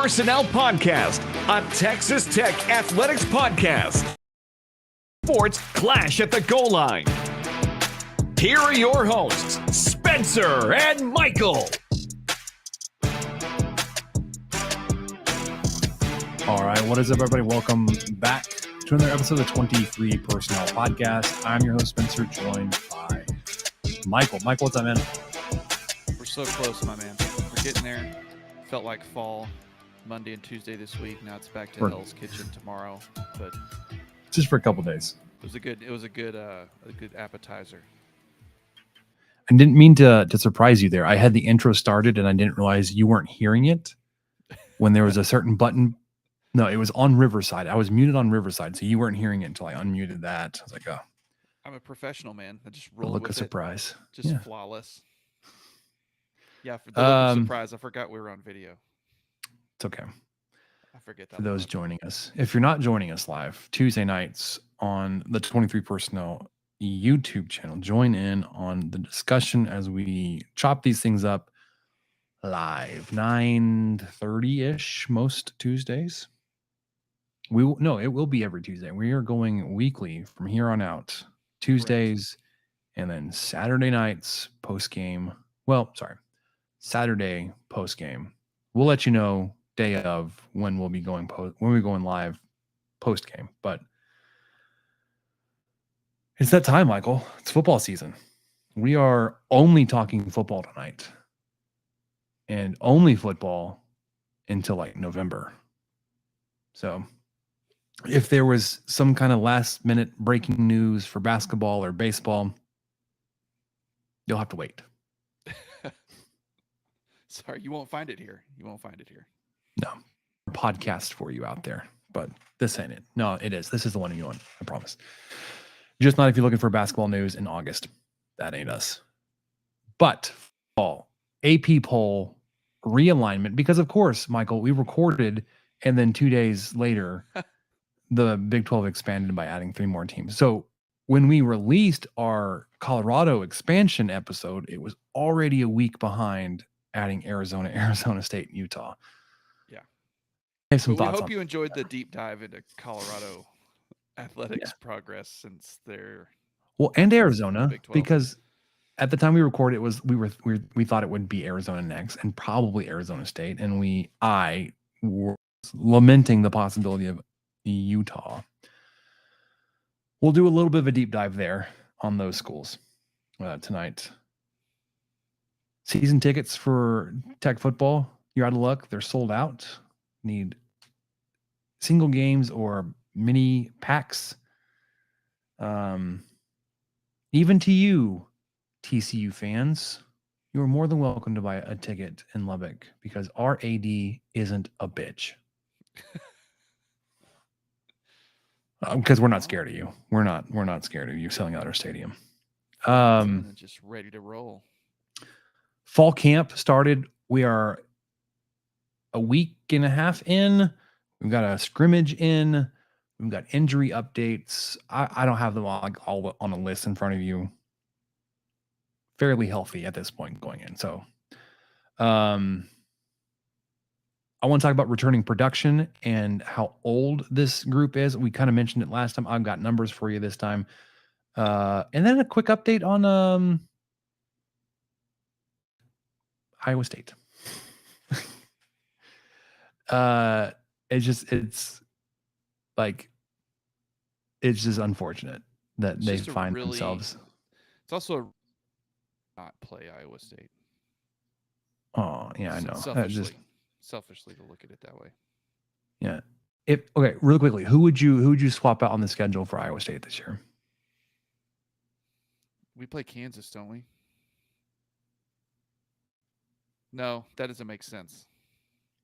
Personnel Podcast, a Texas Tech athletics podcast. Sports clash at the goal line. Here are your hosts, Spencer and Michael. All right, what is up, everybody? Welcome back to another episode of the 23 Personnel Podcast. I'm your host, Spencer, joined by Michael. Michael, what's up, man? We're so close, my man. We're getting there. Felt like fall Monday and Tuesday this week. Now it's back to Hell's Kitchen tomorrow. But just for a couple days. It was a good appetizer. I didn't mean to surprise you there. I had the intro started and I didn't realize you weren't hearing it when there was a certain button. No, it was on Riverside. I was muted on Riverside, so you weren't hearing it until I unmuted that. I was like, oh. I'm a professional, man. I just rolled look with of surprise. Just yeah. Flawless. Yeah, for the look of surprise, I forgot we were on video. It's okay. I forget that. For those joining us. If you're not joining us live, Tuesday nights on the 23 Personnel YouTube channel, join in on the discussion as we chop these things up live, 9:30-ish most Tuesdays. It will be every Tuesday. We are going weekly from here on out. Tuesdays and then Saturday nights post-game. Saturday post-game. We'll let you know day of when we'll be going live post-game. But it's that time, Michael. It's football season. We are only talking football tonight. And only football until like November. So if there was some kind of last minute breaking news for basketball or baseball, you'll have to wait. Sorry, you won't find it here. No. Podcast for you out there. But this ain't it. No, it is. This is the one you want. I promise. Just not if you're looking for basketball news in August. That ain't us. But AP poll realignment, because of course, Michael, we recorded and then 2 days later, the Big 12 expanded by adding 3 more teams. So when we released our Colorado expansion episode, it was already a week behind adding Arizona State, and Utah. Yeah. I have some thoughts. We hope you enjoyed the deep dive into Colorado athletics progress since they're and Arizona, because at the time we recorded, we thought it would be Arizona next and probably Arizona State, and I was lamenting the possibility of Utah. We'll do a little bit of a deep dive there on those schools tonight. Season tickets for Tech football, you're out of luck. They're sold out. Need single games or mini packs. Even to you, TCU fans, you are more than welcome to buy a ticket in Lubbock because our AD isn't a bitch. Because we're not scared of you. We're not scared of you selling out our stadium. Just ready to roll. Fall camp started. We are a week and a half in. We've got a scrimmage in. We've got injury updates. I don't have them all on a list in front of you. Fairly healthy at this point going in. So I want to talk about returning production and how old this group is. We kind of mentioned it last time. I've got numbers for you this time. And then a quick update on Iowa State. It's just unfortunate that they find themselves. It's also not play Iowa State. Oh, yeah, I know. Selfishly to look at it that way. Yeah. Okay, really quickly, who would you swap out on the schedule for Iowa State this year? We play Kansas, don't we? No, that doesn't make sense.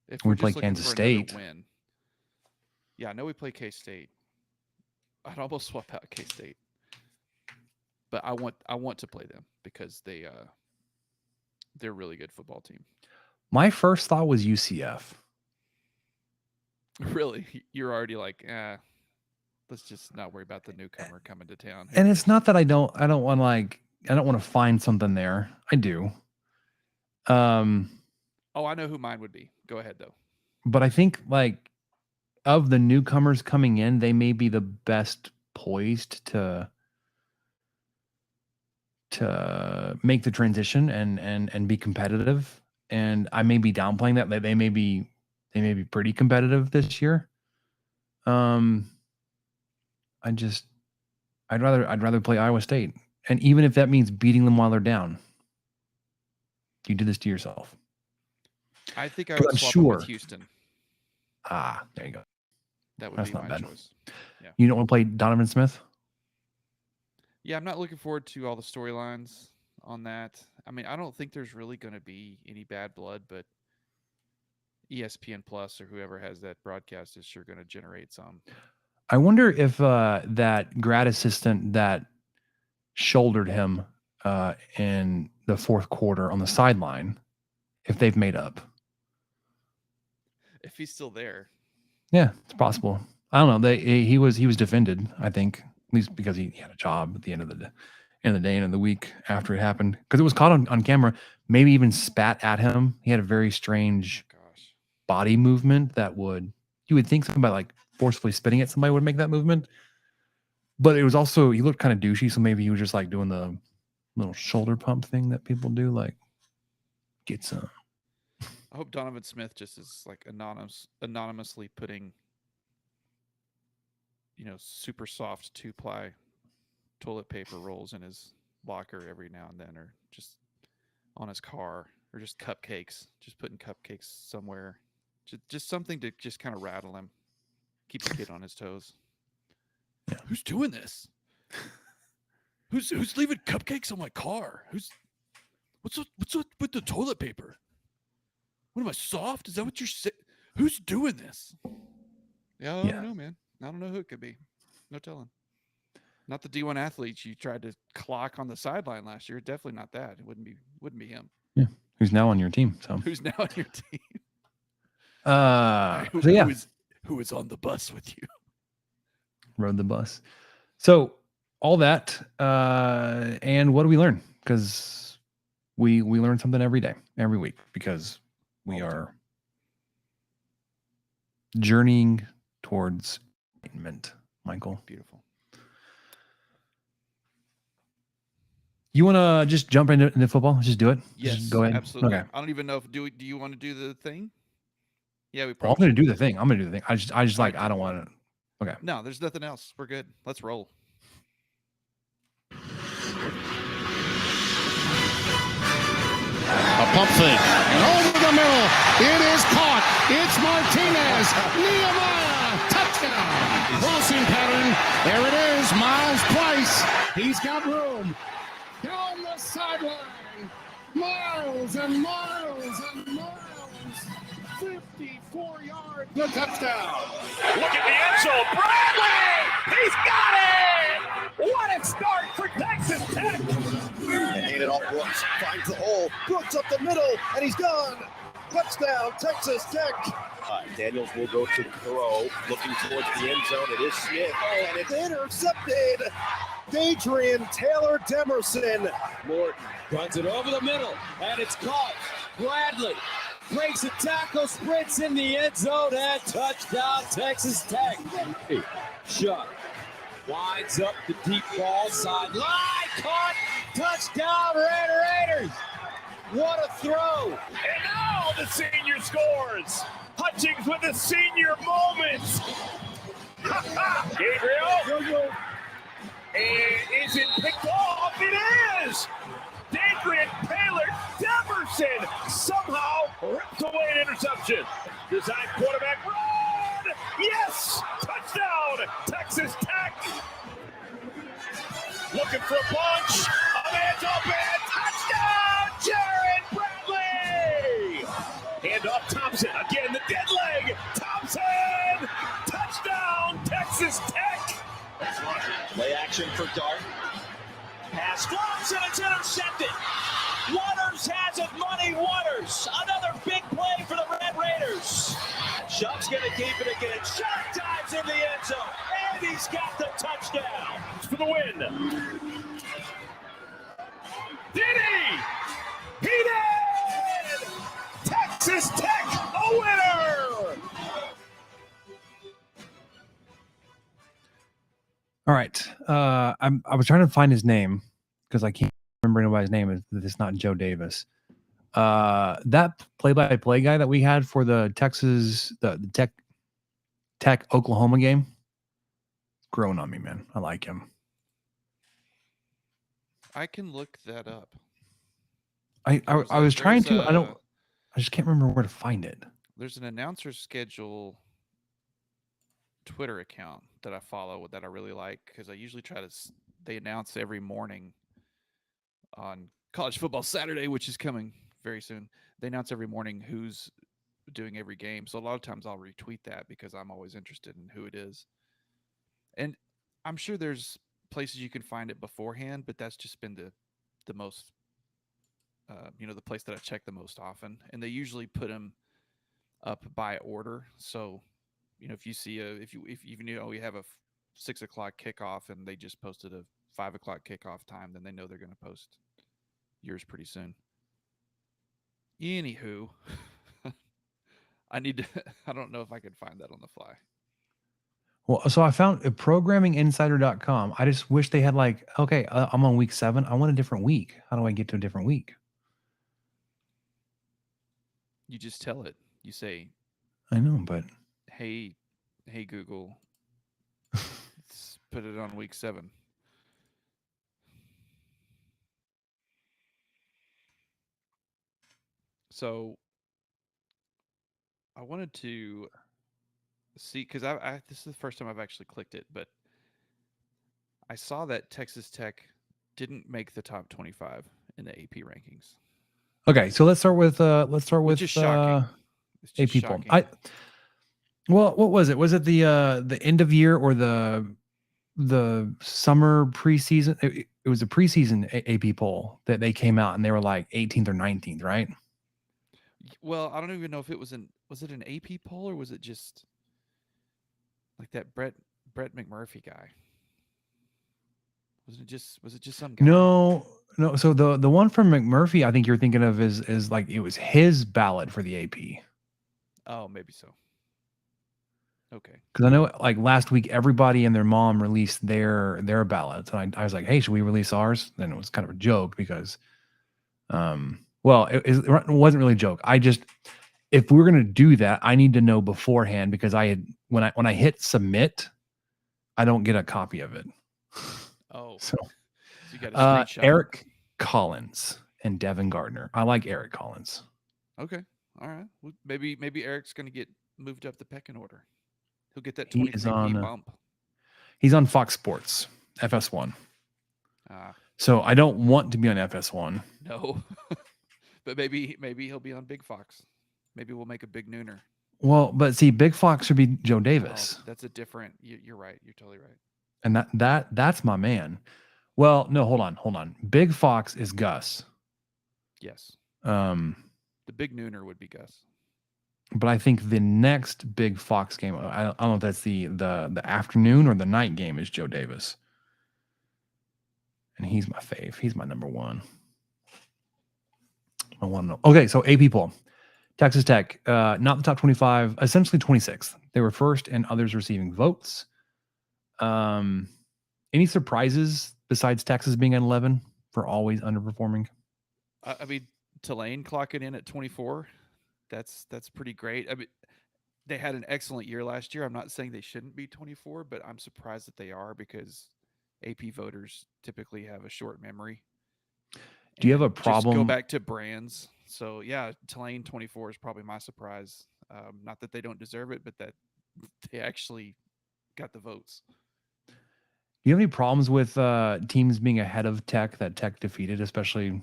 If we play Kansas State. Win. Yeah, I know we play K-State. I'd almost swap out K-State. But I want to play them because they're a really good football team. My first thought was UCF. Really? You're already like, let's just not worry about the newcomer coming to town. And it's not that I don't want to find something there. I do. Oh, I know who mine would be. Go ahead though. But I think like of the newcomers coming in, they may be the best poised to make the transition and be competitive. And I may be downplaying that. They may be pretty competitive this year. I'd rather play Iowa State. And even if that means beating them while they're down, you do this to yourself. I think I 'Cause would I'm swap them sure- with Houston. There you go. That would That's be not my bad. choice. You don't want to play Donovan Smith? Yeah, I'm not looking forward to all the storylines on that. I mean, I don't think there's really going to be any bad blood, but ESPN Plus or whoever has that broadcast is sure going to generate some. I wonder if that grad assistant that shouldered him in the fourth quarter on the sideline, if they've made up. If he's still there. Yeah, it's possible. I don't know. He was defended, I think, at least because he had a job at the end of the day and of the week after it happened, because it was caught on camera. Maybe even spat at him. He had a very strange body movement that you would think somebody like forcefully spitting at somebody would make that movement. But it was also, he looked kind of douchey, so maybe he was just like doing the little shoulder pump thing that people do, like get some. I hope Donovan Smith just is like anonymously putting, super soft 2-ply toilet paper rolls in his locker every now and then, or just on his car, or just cupcakes, just putting cupcakes somewhere, just something to just kind of rattle him, keep the kid on his toes. Yeah. Who's doing this? Who's leaving cupcakes on my car? What's with the toilet paper? What am I, soft? Is that what you're saying? Who's doing this? Yeah, I don't know, man. I don't know who it could be. No telling. Not the D1 athletes you tried to clock on the sideline last year. Definitely not that. It wouldn't be him. Yeah, who's now on your team? So who's now on your team? Who is on the bus with you? Rode the bus. So all that, and what do we learn? Because we learn something every day, every week, because we are journeying towards enlightenment. Michael, beautiful. You want to just jump into football? Let's just do it. Yes, just go ahead. Absolutely. Okay. I don't even know if do you want to do the thing? Yeah, we. Well, I'm going to do the thing. I'm going to do the thing. I just like I don't want to. Okay. No, there's nothing else. We're good. Let's roll. A pump fake. And over the middle. It is caught. It's Martinez. Nehemiah. Touchdown. Crossing pattern. There it is. Miles Price. He's got room. Down the sideline. Miles and Miles and Miles. 54 yards. The touchdown. Look at the end zone. Bradley! He's got it! What a start for Texas Tech! And handed off Brooks. Finds the hole. Brooks up the middle, and he's gone. Touchdown, Texas Tech. Daniels will go to throw, looking towards the end zone. It is Smith, and it's intercepted. Adrian Taylor Demerson. Morton runs it over the middle, and it's caught. Bradley breaks a tackle, sprints in the end zone, and touchdown, Texas Tech. Shuck winds up the deep ball, sideline, caught, touchdown, Raiders. What a throw. And now the senior scores. Hutchings with the senior moments. Gabriel. And is it picked off? It is. Adrian Taylor Demerson somehow ripped away an interception. Design quarterback run. Yes. Touchdown. Texas Tech. Looking for a punch. A man's open. Touchdown. Jared Bradley. Hand off Thompson. Again, the dead leg. Thompson. Touchdown. Texas Tech. Play action for Dart. Pass drops and it's intercepted. Waters has it, Money Waters. Another big play for the Red Raiders. Shuck's going to keep it again. Shuck dives in the end zone, and he's got the touchdown. For the win. Did he? He did! Texas Tech, a winner! All right. I was trying to find his name because I can't remember anybody's name. It's not Joe Davis. That play-by-play guy that we had for the Tech Oklahoma game, growing on me, man. I like him. I can look that up. I was trying to. I just can't remember where to find it. There's an announcer schedule Twitter account that I follow that I really like because I usually they announce every morning on College Football Saturday, which is coming very soon. They announce every morning who's doing every game. So a lot of times I'll retweet that because I'm always interested in who it is. And I'm sure there's places you can find it beforehand, but that's just been the most, the place that I check the most often. And they usually put them up by order. So, if you see if you have a 6 o'clock kickoff and they just posted a 5 o'clock kickoff time, then they know they're going to post yours pretty soon. Anywho, I don't know if I could find that on the fly. Well, so I found programminginsider.com. I just wish they had I'm on week 7. I want a different week. How do I get to a different week? You just tell it. You say, I know, but hey Google, let's put it on week 7. So I wanted to see, because this is the first time I've actually clicked it, but I saw that Texas Tech didn't make the top 25 in the AP rankings. Okay, so let's start with Which is shocking. It's just AP poll. shocking. Well, what was it? Was it the end of year or the summer preseason? It was a preseason AP poll that they came out and they were like 18th or 19th, right? Well, I don't even know if it was it an AP poll or was it just like that Brett McMurphy guy? Was it just some guy? No. So the one from McMurphy, I think you're thinking of is like it was his ballot for the AP. Oh, maybe so. Okay. Because I know like last week everybody and their mom released their ballots, and I was like, hey, should we release ours? Then it was kind of a joke because, well, it wasn't really a joke. If we're gonna do that, I need to know beforehand because when I hit submit, I don't get a copy of it. Oh, so you got a screenshot. Eric Collins and Devin Gardner. I like Eric Collins. Okay, all right. Well, maybe Eric's gonna get moved up the pecking order. He'll get that 23P bump. He's on Fox Sports, FS1. Ah. So I don't want to be on FS1. No, but maybe he'll be on Big Fox. Maybe we'll make a Big Nooner. Well, but see, Big Fox should be Joe Davis. Oh, that's a different. You're right. You're totally right. And that's my man. Well, no, hold on. Big Fox is Gus. Yes. The Big Nooner would be Gus. But I think the next Big Fox game, I don't know if that's the afternoon or the night game, is Joe Davis. And he's my fave. He's my number one. I want to know. Okay, so AP poll. Texas Tech, not the top 25, essentially 26th. They were first and others receiving votes. Any surprises besides Texas being at 11 for always underperforming? I mean, Tulane clocking in at 24. That's pretty great. I mean, they had an excellent year last year. I'm not saying they shouldn't be 24, but I'm surprised that they are because AP voters typically have a short memory. Do you have a problem? Just go back to brands. So yeah, Tulane 24 is probably my surprise. Not that they don't deserve it, but that they actually got the votes. Do you have any problems with teams being ahead of Tech that Tech defeated, especially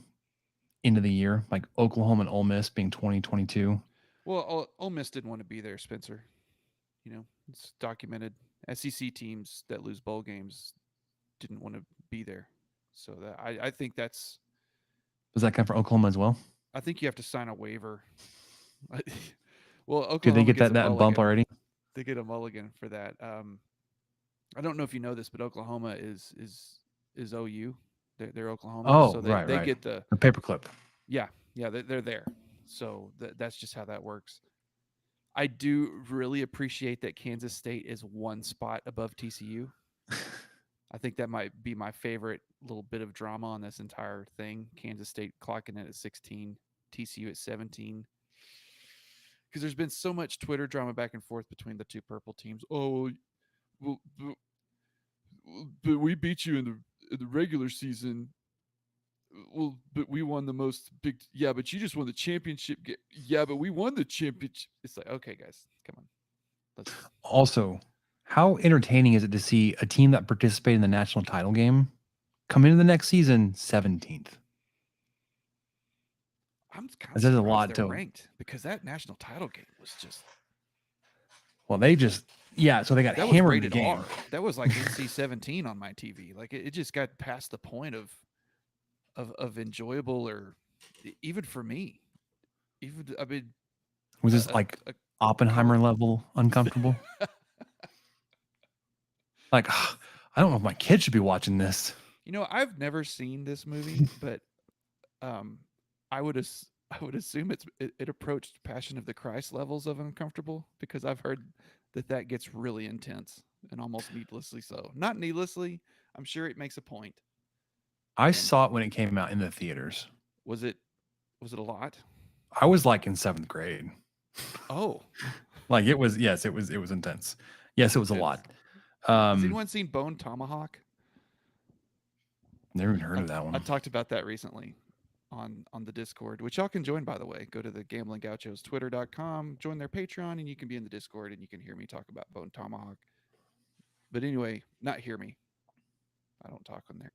into the year, like Oklahoma and Ole Miss being 2022? Well, Ole Miss didn't want to be there, Spencer. It's documented. SEC teams that lose bowl games didn't want to be there. So that I think that's. Does that come for Oklahoma as well? I think you have to sign a waiver. Well, Oklahoma did they get that bump already? They get a mulligan for that. I don't know if you know this, but Oklahoma is OU. They're Oklahoma. Oh, so right. They get the paperclip. Yeah, they're there. So that's just how that works. I do really appreciate that Kansas State is one spot above TCU. I think that might be my favorite little bit of drama on this entire thing. Kansas State clocking in at 16, TCU at 17. Because there's been so much Twitter drama back and forth between the two purple teams. Oh, well, but we beat you in the regular season. Well, but we won the most big. Yeah, but you just won the championship. Yeah, but we won the championship. It's like, okay, guys, come on. Let's. Also, how entertaining is it to see a team that participated in the national title game come into the next season 17th? I'm kind That of says a surprised lot they're to- ranked because that national title game was just Well, they just so they got that was hammered in the rated game. R. That was like NC-17 on my TV. Like it just got past the point of enjoyable, or even for me. Even I mean, Was this like Oppenheimer level uncomfortable? Like, I don't know if my kid should be watching this. you know, I've never seen this movie, but I would assume it approached Passion of the Christ levels of uncomfortable, because I've heard that gets really intense and almost needlessly so. Not needlessly. I'm sure it makes a point. I saw it when it came out in the theaters. Was it a lot? I was like in 7th grade. Oh, Like it was intense. Yes, it was a lot. has anyone seen Bone Tomahawk? Never even heard of that I one. talked about that recently on the Discord, which y'all can join, by the way. Go to the Gambling Gauchos Twitter.com, join their Patreon, and you can be in the Discord and you can hear me talk about Bone Tomahawk. But anyway, not hear me. I don't talk on there.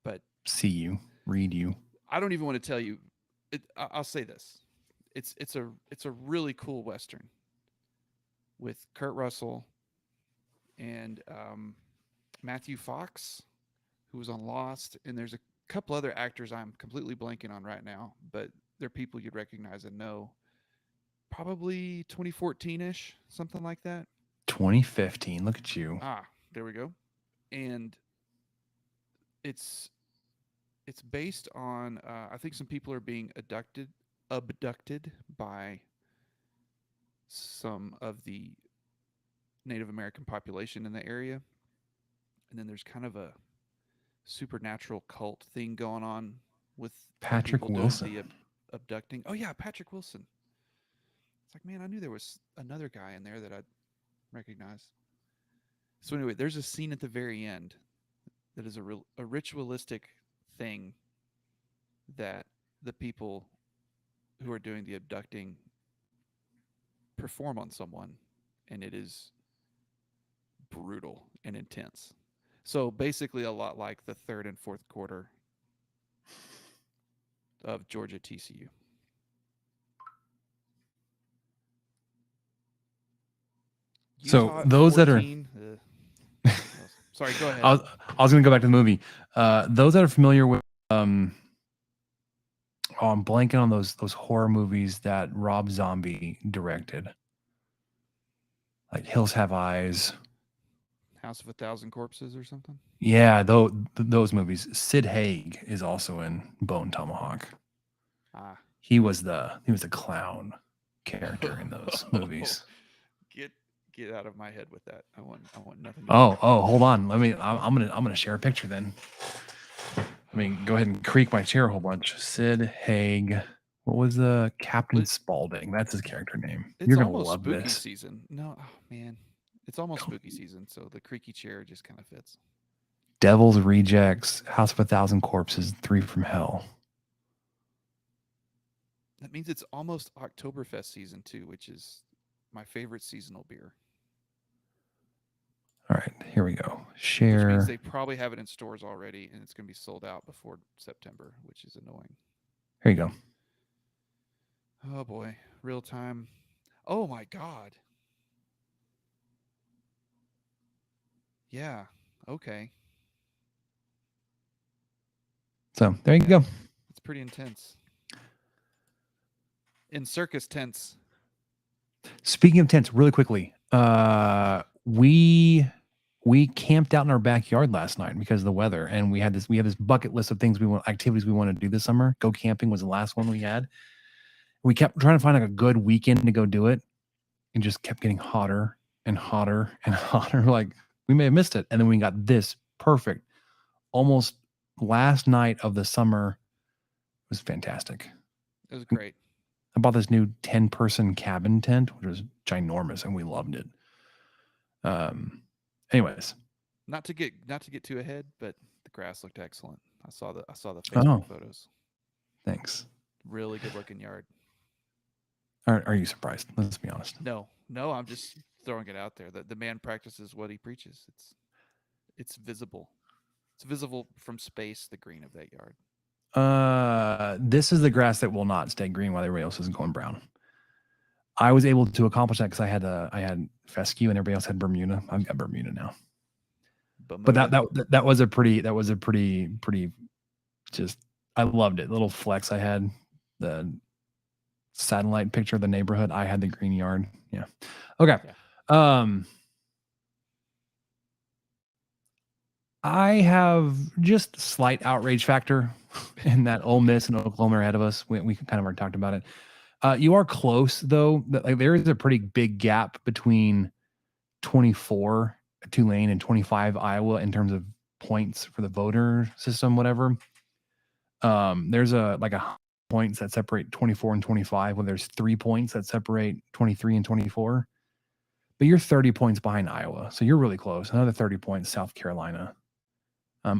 But See you, read you. I don't even want to tell you. I'll say this: it's a really cool Western with Kurt Russell and Matthew Fox, who was on Lost, and there's a couple other actors I'm completely blanking on right now, but they're people you'd recognize and know. Probably 2014-ish, something like that. 2015. Look at you. Ah, there we go. And it's based on I think some people are being abducted by some of the Native American population in the area. And then there's kind of a supernatural cult thing going on with the Patrick people doing Wilson. the abducting. Oh yeah, Patrick Wilson. It's like, man, I knew there was another guy in there that I'd recognize. So anyway, there's a scene at the very end that is a ritualistic thing that the people who are doing the abducting perform on someone, and it is brutal and intense. So basically a lot like the third and fourth quarter of Georgia TCU. So Utah those that are 14, sorry, go ahead. I was going to go back to the movie. Those that are familiar with I'm blanking on those horror movies that Rob Zombie directed. Like Hills Have Eyes. House of 1,000 Corpses or something. Yeah, those movies. Sid Haig is also in Bone Tomahawk. Ah, He was the clown character in those movies. Get out of my head with that. I want nothing. Oh, hold on. I'm gonna share a picture then. Let me go ahead and creak my chair a whole bunch. Sid Haig. What was the Captain Spaulding? That's his character name. It's You're gonna almost love spooky this. season. No, oh man, it's almost spooky season, so the creaky chair just kind of fits. Devil's Rejects, House of 1,000 Corpses, 3 from Hell. That means it's almost Oktoberfest season too, which is my favorite seasonal beer. All right, here we go. Which Share. means they probably have it in stores already, and it's going to be sold out before September, which is annoying. Here you go. Oh boy, real time. Oh my god. Yeah. Okay. So there you go. It's pretty intense. In circus tents. Speaking of tents, really quickly, we camped out in our backyard last night because of the weather, and we have this bucket list of activities we want to do this summer. Go camping was the last one we had. We kept trying to find like a good weekend to go do it, and just kept getting hotter and hotter and hotter. Like, we may have missed it. And then we got this perfect, almost last night of the summer. It was fantastic. It was great. I bought this new 10-person cabin tent, which was ginormous, and we loved it. Anyways. Not to get too ahead, but the grass looked excellent. I saw the Facebook photos. Thanks. Really good looking yard. Are you surprised? Let's be honest. No, I'm just throwing it out there. The man practices what he preaches. It's visible. It's visible from space, the green of that yard. This is the grass that will not stay green while everybody else isn't going brown. I was able to accomplish that because I had fescue and everybody else had Bermuda. I've got Bermuda now. But that was a pretty just, I loved it. Little flex. I had the satellite picture of the neighborhood. I had the green yard. Yeah. Okay. Yeah. I have just slight outrage factor in that Ole Miss and Oklahoma are ahead of us. We kind of already talked about it. You are close though. Like there is a pretty big gap between 24 Tulane and 25 Iowa in terms of points for the voter system, whatever. There's a points that separate 24 and 25, when there's 3 points that separate 23 and 24. But you're 30 points behind Iowa, so you're really close. Another 30 points, South Carolina.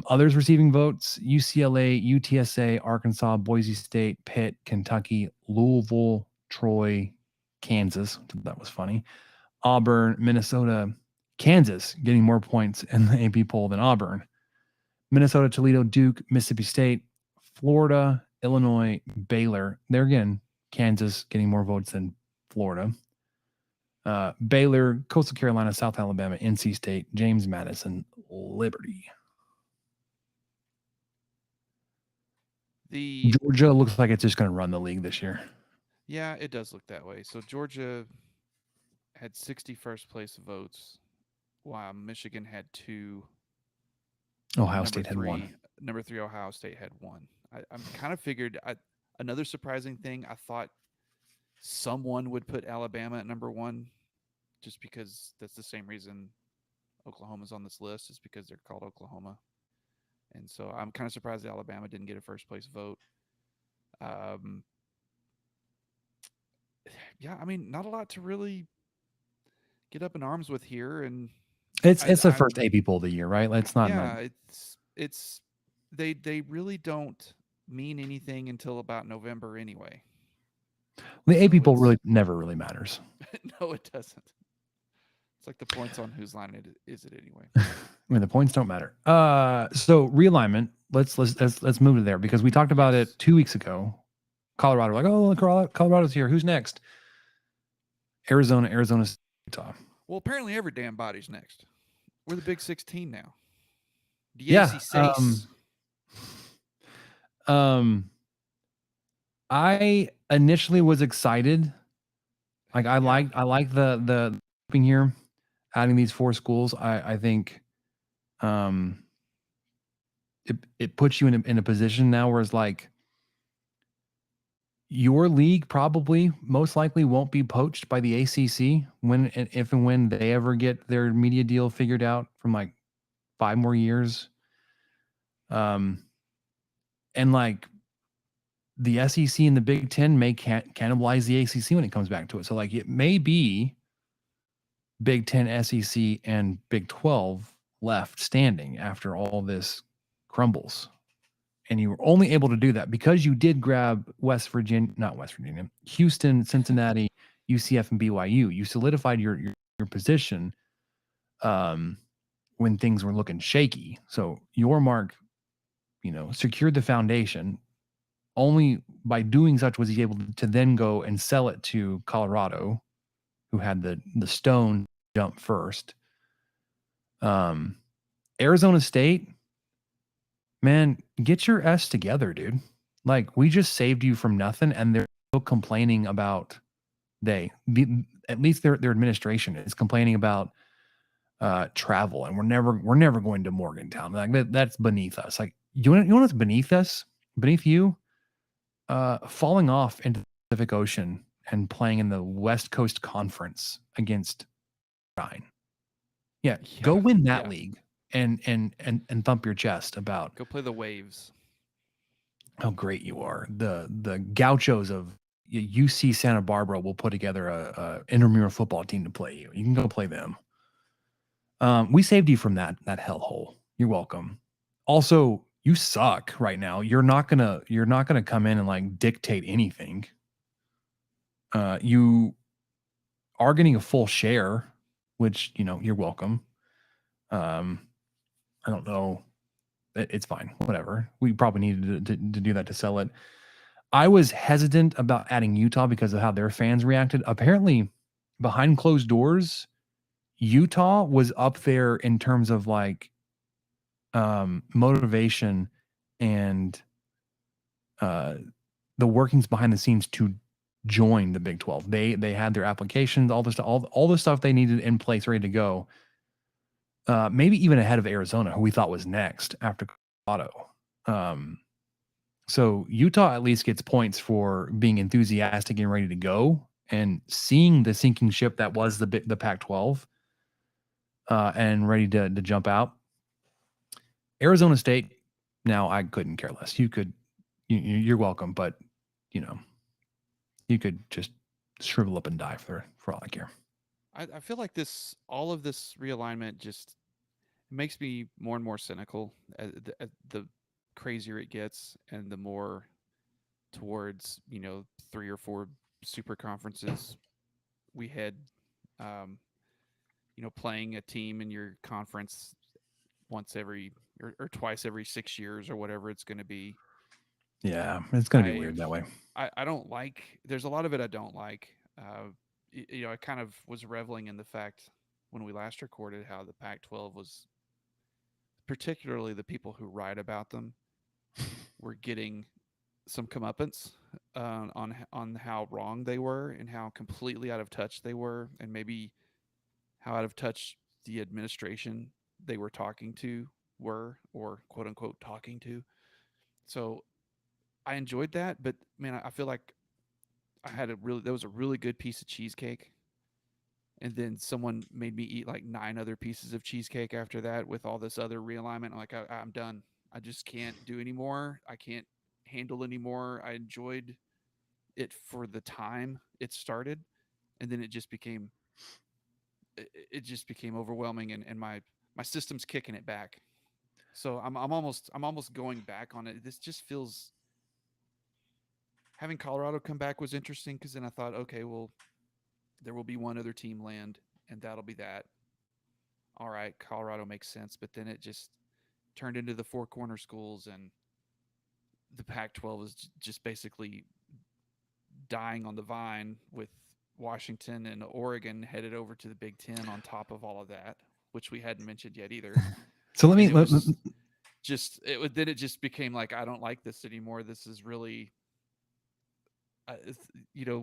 Others receiving votes: UCLA, UTSA, Arkansas, Boise State, Pitt, Kentucky, Louisville, Troy, Kansas. That was funny. Auburn, Minnesota, Kansas getting more points in the AP poll than Auburn. Minnesota, Toledo, Duke, Mississippi State, Florida, Illinois, Baylor. There again, Kansas getting more votes than Florida. Baylor, Coastal Carolina, South Alabama, NC State, James Madison, Liberty. Georgia looks like it's just going to run the league this year. Yeah, it does look that way. So Georgia had 61st place votes, while Michigan had 2. Ohio State had 1. Number 3, Ohio State had 1. I'm kind of figured another surprising thing. I thought someone would put Alabama at number 1, just because that's the same reason Oklahoma's on this list, is because they're called Oklahoma. And so I'm kind of surprised that Alabama didn't get a first place vote. Yeah, I mean, not a lot to really get up in arms with here. And it's the first AP poll of the year, right? It's not. Yeah, it's they really don't mean anything until about November anyway. The AP poll really never really matters. No, it doesn't. It's like the points on whose line is it anyway. I mean, the points don't matter. So realignment. Let's move to there, because we talked about it 2 weeks ago. Colorado, like, oh, Colorado's here. Who's next? Arizona, Utah. Well, apparently every damn body's next. We're the Big 16 now. Yeah. I initially was excited. Like I like the thing here, adding these 4 schools. I think it puts you in a position now where it's like your league probably most likely won't be poached by the ACC if and when they ever get their media deal figured out from like 5 more years. And like the SEC and the Big Ten may cannibalize the ACC when it comes back to it. So like it may be Big Ten, SEC, and Big 12 left standing after all this crumbles. And you were only able to do that because you did grab Houston, Cincinnati, UCF, and BYU. You solidified your position when things were looking shaky. So your mark, secured the foundation. Only by doing such was he able to then go and sell it to Colorado, who had the stone jump first. Arizona State, man, get your S together, dude. Like, we just saved you from nothing, and they're still complaining about at least their administration is complaining about travel, and we're never going to Morgantown. Like that's beneath us. Like, you know what's beneath us? Beneath you? Falling off into the Pacific Ocean and playing in the West Coast Conference against Rhine. Yeah, Yeah, go win that yeah. league and thump your chest about Go play the Waves. how great you are. The Gauchos of UC Santa Barbara will put together a intramural football team to play you. You can go play them. We saved you from that hellhole. You're welcome. Also, you suck right now. You're not gonna come in and like dictate anything. You are getting a full share, which you're welcome. I don't know. It's fine. Whatever. We probably needed to do that to sell it. I was hesitant about adding Utah because of how their fans reacted. Apparently, behind closed doors, Utah was up there in terms of like motivation and the workings behind the scenes to join the Big 12. They had their applications, all the stuff they needed in place, ready to go. Maybe even ahead of Arizona, who we thought was next after Colorado. So Utah at least gets points for being enthusiastic and ready to go and seeing the sinking ship that was the Pac-12 and ready to jump out. Arizona State, now I couldn't care less. You're welcome, but you could just shrivel up and die for all I care. I feel like all of this realignment just makes me more and more cynical as the crazier it gets, and the more towards 3 or 4 super conferences we head. Playing a team in your conference once every or twice every 6 years or whatever it's going to be. Yeah, it's going to be weird that way. I don't like. There's a lot of it I don't like. I kind of was reveling in the fact when we last recorded how the Pac-12 was, particularly the people who write about them, were getting some comeuppance on how wrong they were and how completely out of touch they were, and maybe how out of touch the administration they were talking to were, or quote unquote talking to. So I enjoyed that, but man, I feel like that was a really good piece of cheesecake. And then someone made me eat like 9 other pieces of cheesecake after that with all this other realignment. I'm like, I'm done. I just can't do anymore. I can't handle anymore. I enjoyed it for the time it started, and then it just became overwhelming, and my system's kicking it back. So I'm almost going back on it. This just feels, having Colorado come back was interesting, because then I thought, okay, well, there will be one other team land, and that'll be that. All right, Colorado makes sense, but then it just turned into the 4 corner schools, and the Pac-12 is just basically dying on the vine, with Washington and Oregon headed over to the Big Ten on top of all of that, which we hadn't mentioned yet either. So then it just became like, I don't like this anymore. This is really,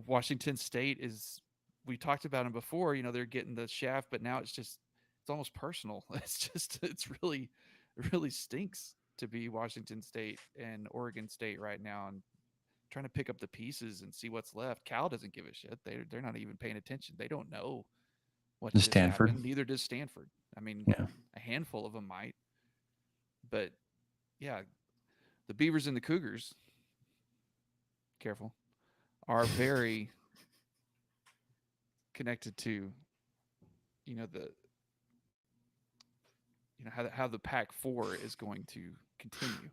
Washington State is, we talked about them before, they're getting the shaft, but now it's almost personal. It really stinks to be Washington State and Oregon State right now, and trying to pick up the pieces and see what's left. Cal doesn't give a shit. They're not even paying attention. They don't know what just Stanford happened. Neither does Stanford. I mean, yeah. A handful of them might, but yeah, the Beavers and the Cougars, careful, are very connected to, how the Pac-4 is going to continue.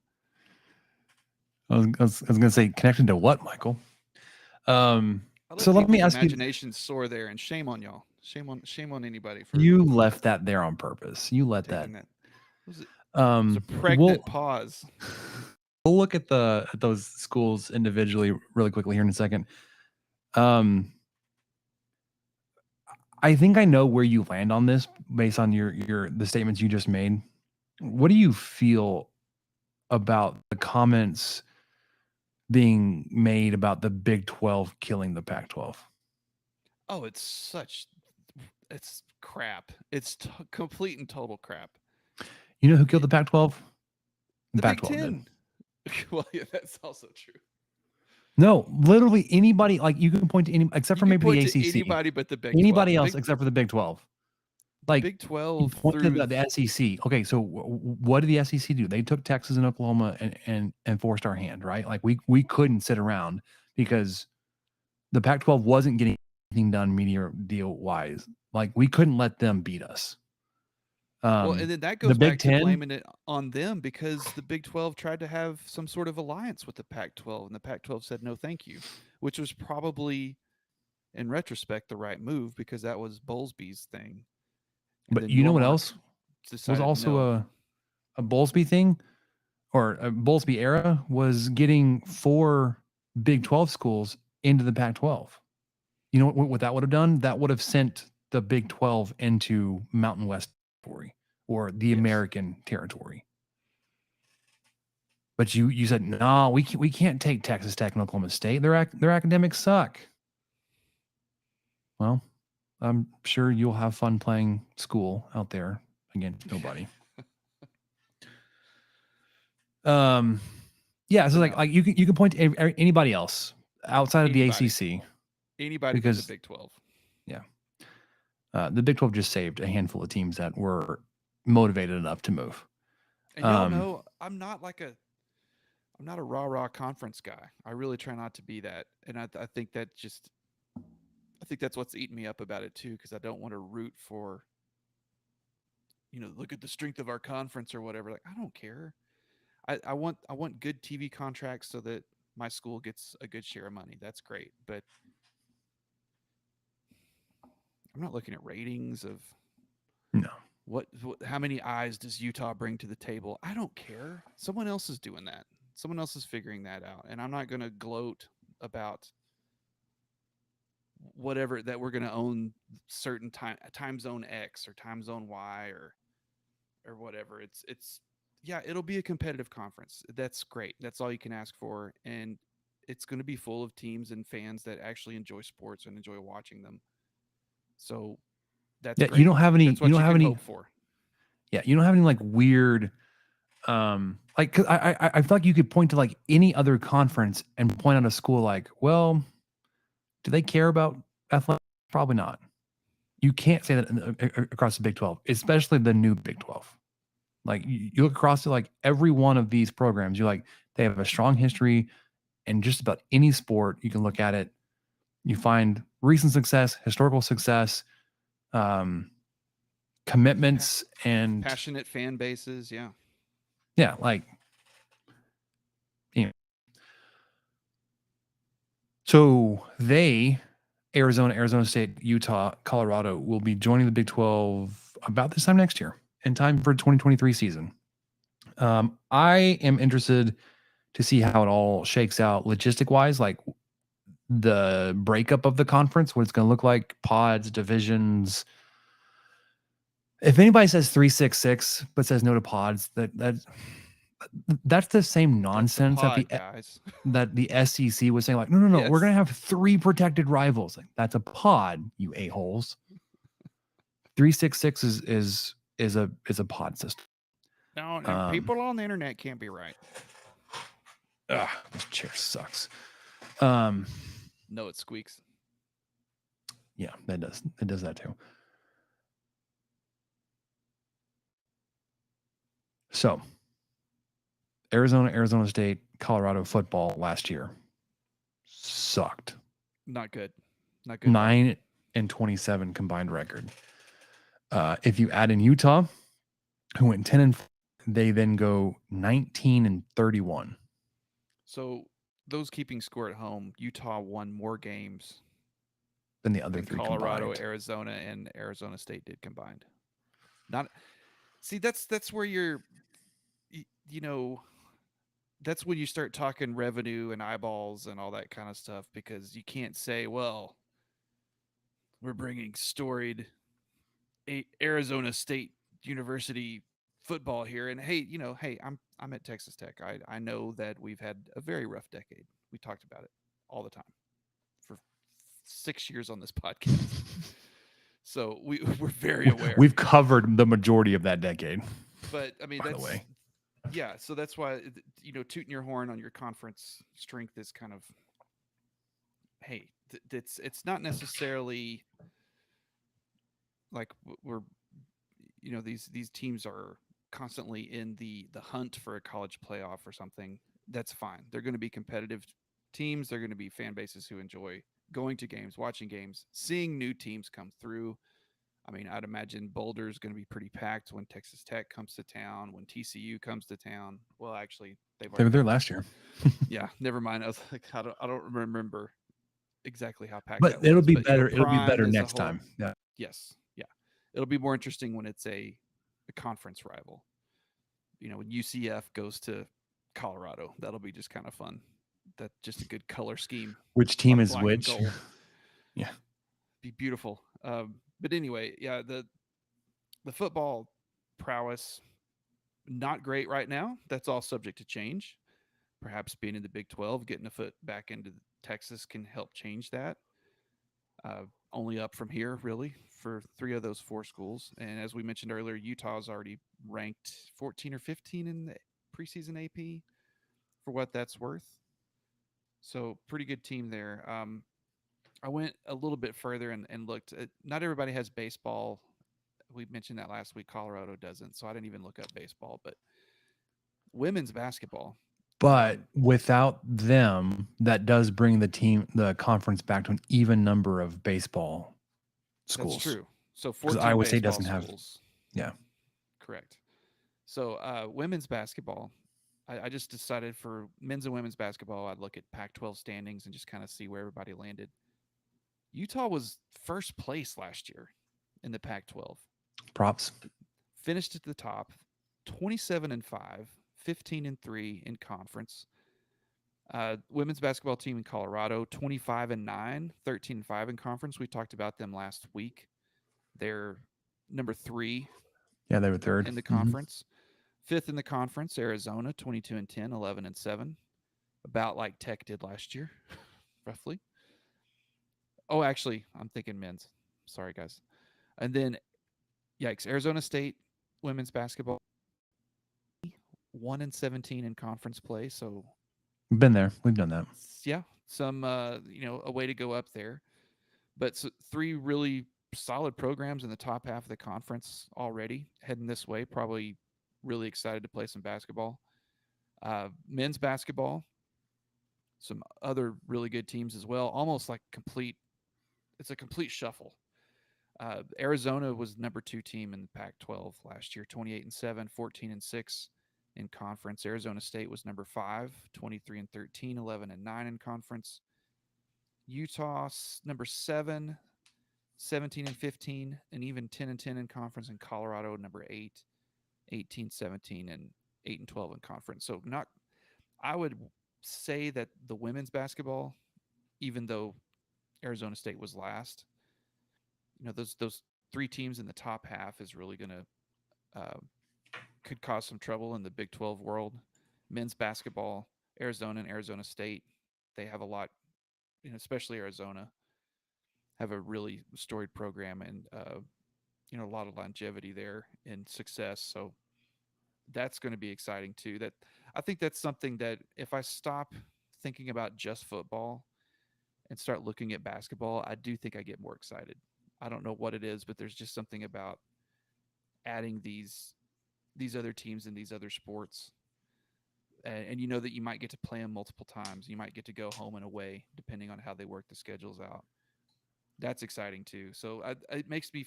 I was going to say, connected to what, Michael? So let me ask you. Imagination's sore there, and shame on y'all. Shame on anybody for you left that there on purpose. You let that. It was a pregnant pause. We'll look at those schools individually really quickly here in a second. I think I know where you land on this based on the statements you just made. What do you feel about the comments being made about the Big 12 killing the Pac-12? Oh, it's crap. It's complete and total crap. You know who killed the Pac-12? The Pac-12 Big Ten. Well, yeah, that's also true. No, literally anybody. Like, you can point to any, except for maybe the ACC. Anybody but the Big 12. Anybody else except for the Big 12. like Big you 12 point to through the SEC. Okay, so what did the SEC do? They took Texas and Oklahoma and forced our hand, right? Like we couldn't sit around because the Pac-12 wasn't getting anything done media deal wise. Like we couldn't let them beat us. well, and then that The goes Big back to Ten, blaming it on them because the Big 12 tried to have some sort of alliance with the Pac-12, and the Pac-12 said no, thank you, which was probably, in retrospect, the right move because that was Bowlesby's thing. And but then you know what Yormark else was decided also no. a Bowlesby thing, or a Bowlesby era, was getting 4 Big 12 schools into the Pac-12. You know what that would have done? That would have sent the Big 12 into Mountain West territory or the Yes. American territory. But you said no, we can't take Texas Tech and Oklahoma State. Their academics suck. Well, I'm sure you'll have fun playing school out there against nobody. Yeah, so But like no. you can point to anybody else outside of the Anybody. ACC. Anybody but Because- the Big 12. The Big 12 just saved a handful of teams that were motivated enough to move. And y'all know I'm not a rah-rah conference guy. I really try not to be that. And I think that's what's eating me up about it too, because I don't want to root for, look at the strength of our conference or whatever. Like, I don't care. I want good TV contracts so that my school gets a good share of money. That's great. But I'm not looking at ratings of No. how many eyes does Utah bring to the table. I don't care. Someone else is doing that. Someone else is figuring that out. And I'm not going to gloat about whatever that we're going to own certain time zone X or time zone Y or whatever. It's it'll be a competitive conference. That's great. That's all you can ask for. And it's going to be full of teams and fans that actually enjoy sports and enjoy watching them. So that's great. You don't have any. That's what you don't have can any. hope for. Yeah, you don't have any like weird. Like 'cause I feel like you could point to like any other conference and point out a school like, well, do they care about athletics? Probably not. You can't say that across the Big 12, especially the new Big 12. Like you look across to like every one of these programs, you're like, they have a strong history in just about any sport. You can look at it. You find recent success, historical success, commitments, and Passionate fan bases. Yeah. yeah, like so Arizona State, Utah, Colorado will be joining the Big 12 about this time next year, in time for 2023 season. I am interested to see how it all shakes out logistic wise, like the breakup of the conference, what it's going to look like, pods, divisions. If anybody says 3-6-6 but says no to pods, that's the same nonsense guys. that the SEC was saying, like, no, Yes. we're gonna have 3 protected rivals. Like, that's a pod, you a-holes. 3-6-6 is a pod system. No, people on the internet can't be right. Ugh, this chair sucks. No, it squeaks. Yeah, that does. It does that too. So, Arizona State, Colorado football last year sucked. Not good. Not good. 9-27 combined record. If you add in Utah, who went 10-4, they then go 19-31. So those keeping score at home, Utah won more games Than the other than 3 Colorado, combined. Arizona, and Arizona State did combined. That's where you're, that's when you start talking revenue and eyeballs and all that kind of stuff, because you can't say, well, we're bringing storied Arizona State University football here, and hey, I'm at Texas Tech. I know that we've had a very rough decade. We talked about it all the time for 6 years on this podcast. So we're very aware. We've covered the majority of that decade. But I mean, by the that's way. yeah. So that's why tooting your horn on your conference strength is kind of, hey, it's not necessarily like we're these teams are constantly in the hunt for a college playoff or something, that's fine. They're going to be competitive teams. They're going to be fan bases who enjoy going to games, watching games, seeing new teams come through. I mean, I'd imagine Boulder's going to be pretty packed when Texas Tech comes to town, when TCU comes to town. Well, actually, They were there been. last year. Yeah, never mind. I was like, I don't remember exactly how packed But that it'll was. be But, better. It'll be Prime better as a next whole- time. Yeah. Yes, yeah, it'll be more interesting when it's a conference rival. When UCF goes to Colorado, that'll be just kind of fun. That's just a good color scheme. Which team on is black and which? gold. Yeah. Be beautiful. But anyway, yeah, the football prowess, not great right now. That's all subject to change. Perhaps being in the Big 12, getting a foot back into Texas can help change that. Only up from here, really, for 3 of those 4 schools. And as we mentioned earlier, Utah's already ranked 14 or 15 in the preseason AP, for what that's worth. So pretty good team there. I went a little bit further and looked at, not everybody has baseball. We mentioned that last week. Colorado doesn't, so I didn't even look up baseball. But women's basketball. But without them, that does bring the conference back to an even number of baseball schools. That's true. So 'Cause 14 Iowa State baseball doesn't have- schools. yeah. Correct. So women's basketball, I just decided for men's and women's basketball, I'd look at Pac-12 standings and just kind of see where everybody landed. Utah was first place last year in the Pac-12. Props. Finished at the top, 27-5, 15-3 in conference. Women's basketball team in Colorado, 25-9, 13-5 in conference. We talked about them last week. They're number 3 Yeah, they were third in the Mhm. conference. 5th in the conference, Arizona, 22-10, 11-7. About like Tech did last year, roughly. Oh, actually, I'm thinking men's. Sorry, guys. And then, yikes, Arizona State women's basketball, 1-17 in conference play. So, We've been there. We've done that. yeah, some, a way to go up there. But 3 really solid programs in the top half of the conference already heading this way. Probably really excited to play some basketball. Men's basketball, some other really good teams as well. Almost like it's a complete shuffle. Arizona was number 2 team in the Pac-12 last year, 28-7, 14-6 in conference. Arizona State was number 5, 23-13, 11-9 in conference. Utah number 7, 17-15, and even 10-10 in conference. And Colorado number 8, 18-17, and 8-12 in conference. So I would say that the women's basketball, even though Arizona State was last, those 3 teams in the top half is really going to could cause some trouble in the Big 12 world. Men's basketball, Arizona and Arizona State, they have a lot, especially Arizona, have a really storied program and a lot of longevity there and success. So that's going to be exciting too. That I think that's something that if I stop thinking about just football and start looking at basketball, I do think I get more excited. I don't know what it is, but there's just something about adding these other teams and these other sports. And you know that you might get to play them multiple times. You might get to go home and away, depending on how they work the schedules out. That's exciting too. So it makes me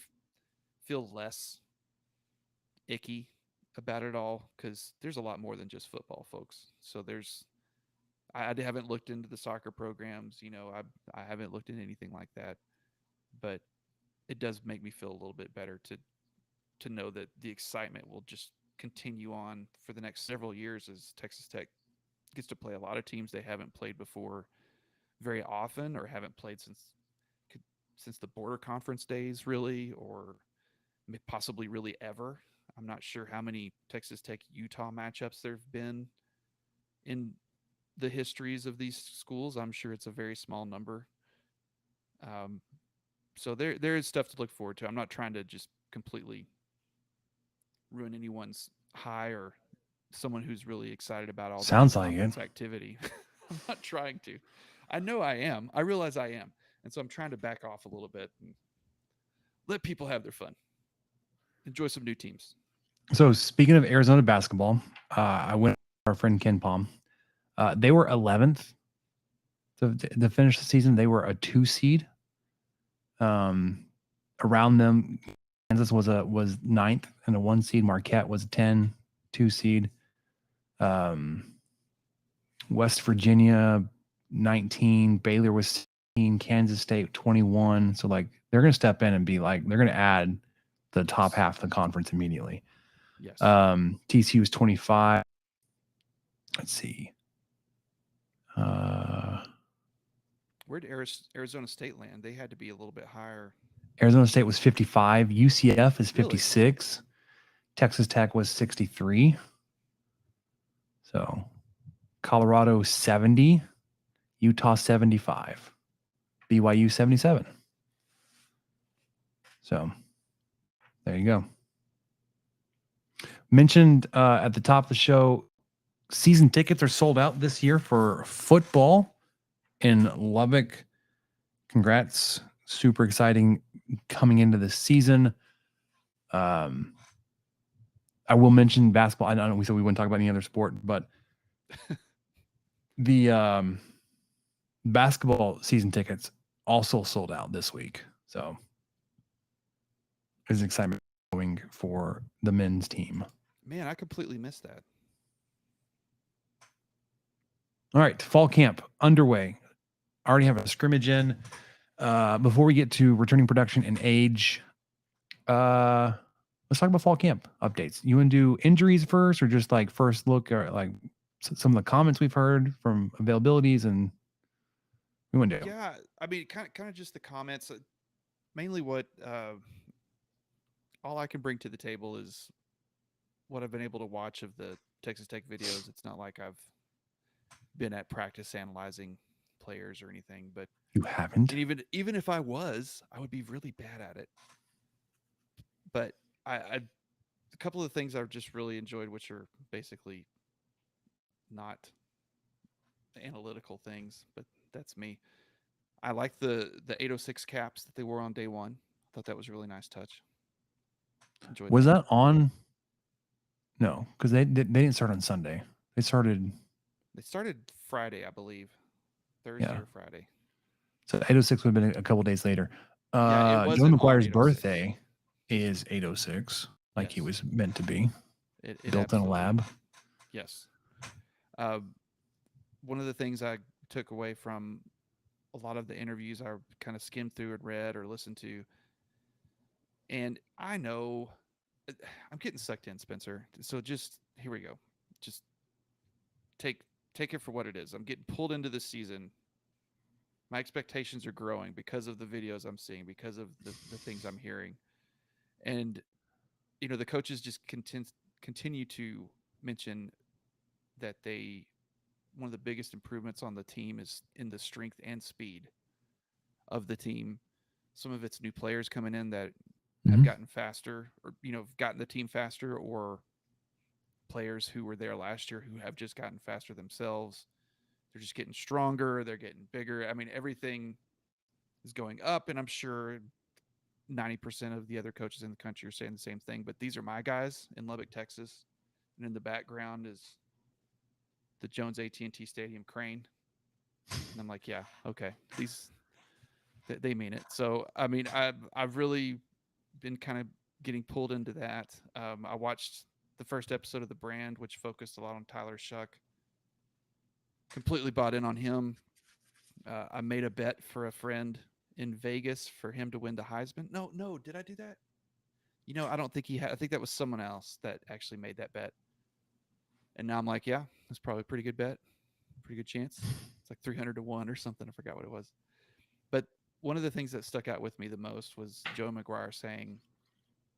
feel less icky about it all, because there's a lot more than just football, folks. So I haven't looked into the soccer programs. I haven't looked into anything like that, but it does make me feel a little bit better to know that the excitement will just continue on for the next several years as Texas Tech gets to play a lot of teams they haven't played before very often, or haven't played since the border conference days, really, or possibly really ever. I'm not sure how many Texas Tech Utah matchups there have been in the histories of these schools. I'm sure it's a very small number. So there is stuff to look forward to. I'm not trying to just completely ruin anyone's high or someone who's really excited about all Sounds that like it. conference activity. I'm not trying to. I know I am. I realize I am. And so I'm trying to back off a little bit and let people have their fun. enjoy some new teams. So speaking of Arizona basketball, I went with our friend Ken Palm. They were 11th to finish the season. They were a 2 seed. Around them, Kansas was 9th and a 1 seed. Marquette was a 10, 2 seed. West Virginia 19, Baylor was 16, Kansas State 21. So like they're going to step in and be like they're going to add the top half of the conference immediately. Yes. TCU was 25. Let's see. Where did Arizona State land? They had to be a little bit higher. Arizona State was 55. UCF is Really? 56. Texas Tech was 63. So Colorado 70. Utah 75. BYU 77. So there you go. Mentioned at the top of the show, season tickets are sold out this year for football in Lubbock. Congrats. Super exciting coming into the season. I will mention basketball. I don't know. We said we wouldn't talk about any other sport, but the basketball season tickets also sold out this week. So there's excitement going for the men's team. Man, I completely missed that. All right, fall camp underway. Already have a scrimmage in. Before we get to returning production and age, let's talk about fall camp updates. You want to do injuries first, or just like first look, or like some of the comments we've heard from availabilities, and we want to do? Yeah, I mean, kind of just the comments. Mainly, what all I can bring to the table is what I've been able to watch of the Texas Tech videos. It's not like I've been at practice analyzing players or anything, but You haven't? and even if I was, I would be really bad at it. But I a couple of things I've just really enjoyed, which are basically not analytical things, but that's me. I like the 806 caps that they wore on day one. I thought that was a really nice touch. Enjoyed Was that on? No, because they didn't start on Sunday. They started. They started Friday, I believe. Thursday Yeah. or Friday. So 806 would have been a couple days later. Yeah, it Joe wasn't on McGuire's 806. birthday is 806, like he Yes. was meant to be, It built in a absolutely- lab. Yes. One of the things I took away from a lot of the interviews I kind of skimmed through and read or listened to, and I know I'm getting sucked in, Spencer. So just here we go. Just take it for what it is. I'm getting pulled into this season. My expectations are growing because of the videos I'm seeing, because of the things I'm hearing. And, you know, the coaches just continue to mention that one of the biggest improvements on the team is in the strength and speed of the team. Some of it's new players coming in that have Mhm. gotten faster, or, you know, gotten the team faster, or players who were there last year who have just gotten faster themselves. They're just getting stronger. They're getting bigger. I mean, everything is going up, and I'm sure 90% of the other coaches in the country are saying the same thing. But these are my guys in Lubbock, Texas, and in the background is the Jones AT&T Stadium crane. And I'm like, yeah, okay, they mean it. So I mean, I've really been kind of getting pulled into that. I watched the first episode of The Brand, which focused a lot on Tyler Shuck. Completely bought in on him. I made a bet for a friend in Vegas for him to win the Heisman. No, did I do that? You know, I don't think he had. I think that was someone else that actually made that bet. And now I'm like, yeah, that's probably a pretty good bet. Pretty good chance. It's like 300 to 1 or something. I forgot what it was. But one of the things that stuck out with me the most was Joe McGuire saying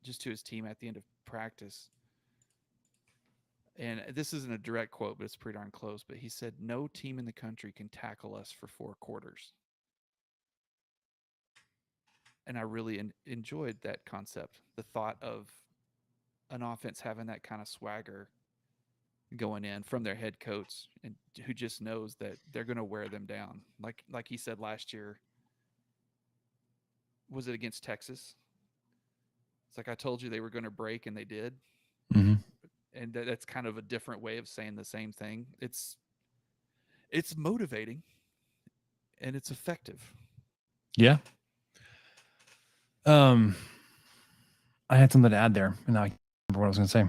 just to his team at the end of practice, and this isn't a direct quote, but it's pretty darn close, but he said, "No team in the country can tackle us for 4 quarters." And I really enjoyed that concept, the thought of an offense having that kind of swagger going in from their head coach, and who just knows that they're going to wear them down. Like he said last year, was it against Texas? It's like I told you they were going to break, and they did. Mm-hmm. And that's kind of a different way of saying the same thing. It's motivating, and it's effective. Yeah. I had something to add there, and I can't remember what I was going to say.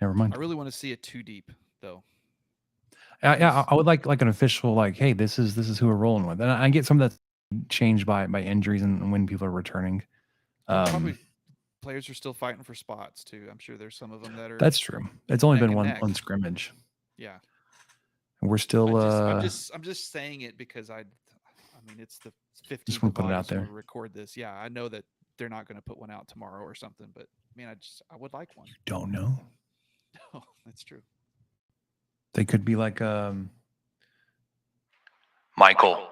Never mind. I really want to see it too deep, though. Yeah, I would like an official, like, hey, this is who we're rolling with, and I get some of that's changed by injuries and when people are returning. Probably players are still fighting for spots too. I'm sure there's some of them that are. That's true. It's only neck been and neck. one scrimmage. Yeah. We're still. I'm just saying it because I mean, it's the 15th Just wanna of put it out August when there. we record this. Yeah, I know that they're not going to put one out tomorrow or something, but man, I would like one. Don't know. Oh, that's true. They could be like Michael,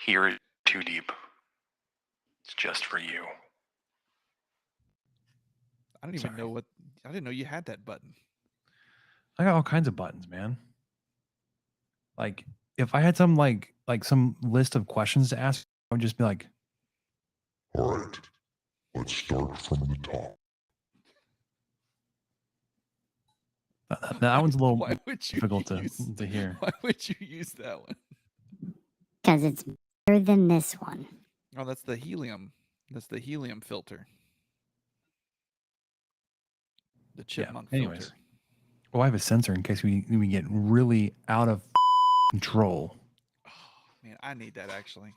here is too deep. It's just for you. I don't even Sorry. know I didn't know you had that button. I got all kinds of buttons, man. Like if I had some like some list of questions to ask, I would just be like, all right, let's start from the top. that one's a little Why would you difficult to hear. Why would you use that one? Because it's better than this one. Oh, that's the helium. That's the helium filter. The chipmunk anyways. filter. Well, I have a sensor in case we get really out of control. Oh, man, I need that actually.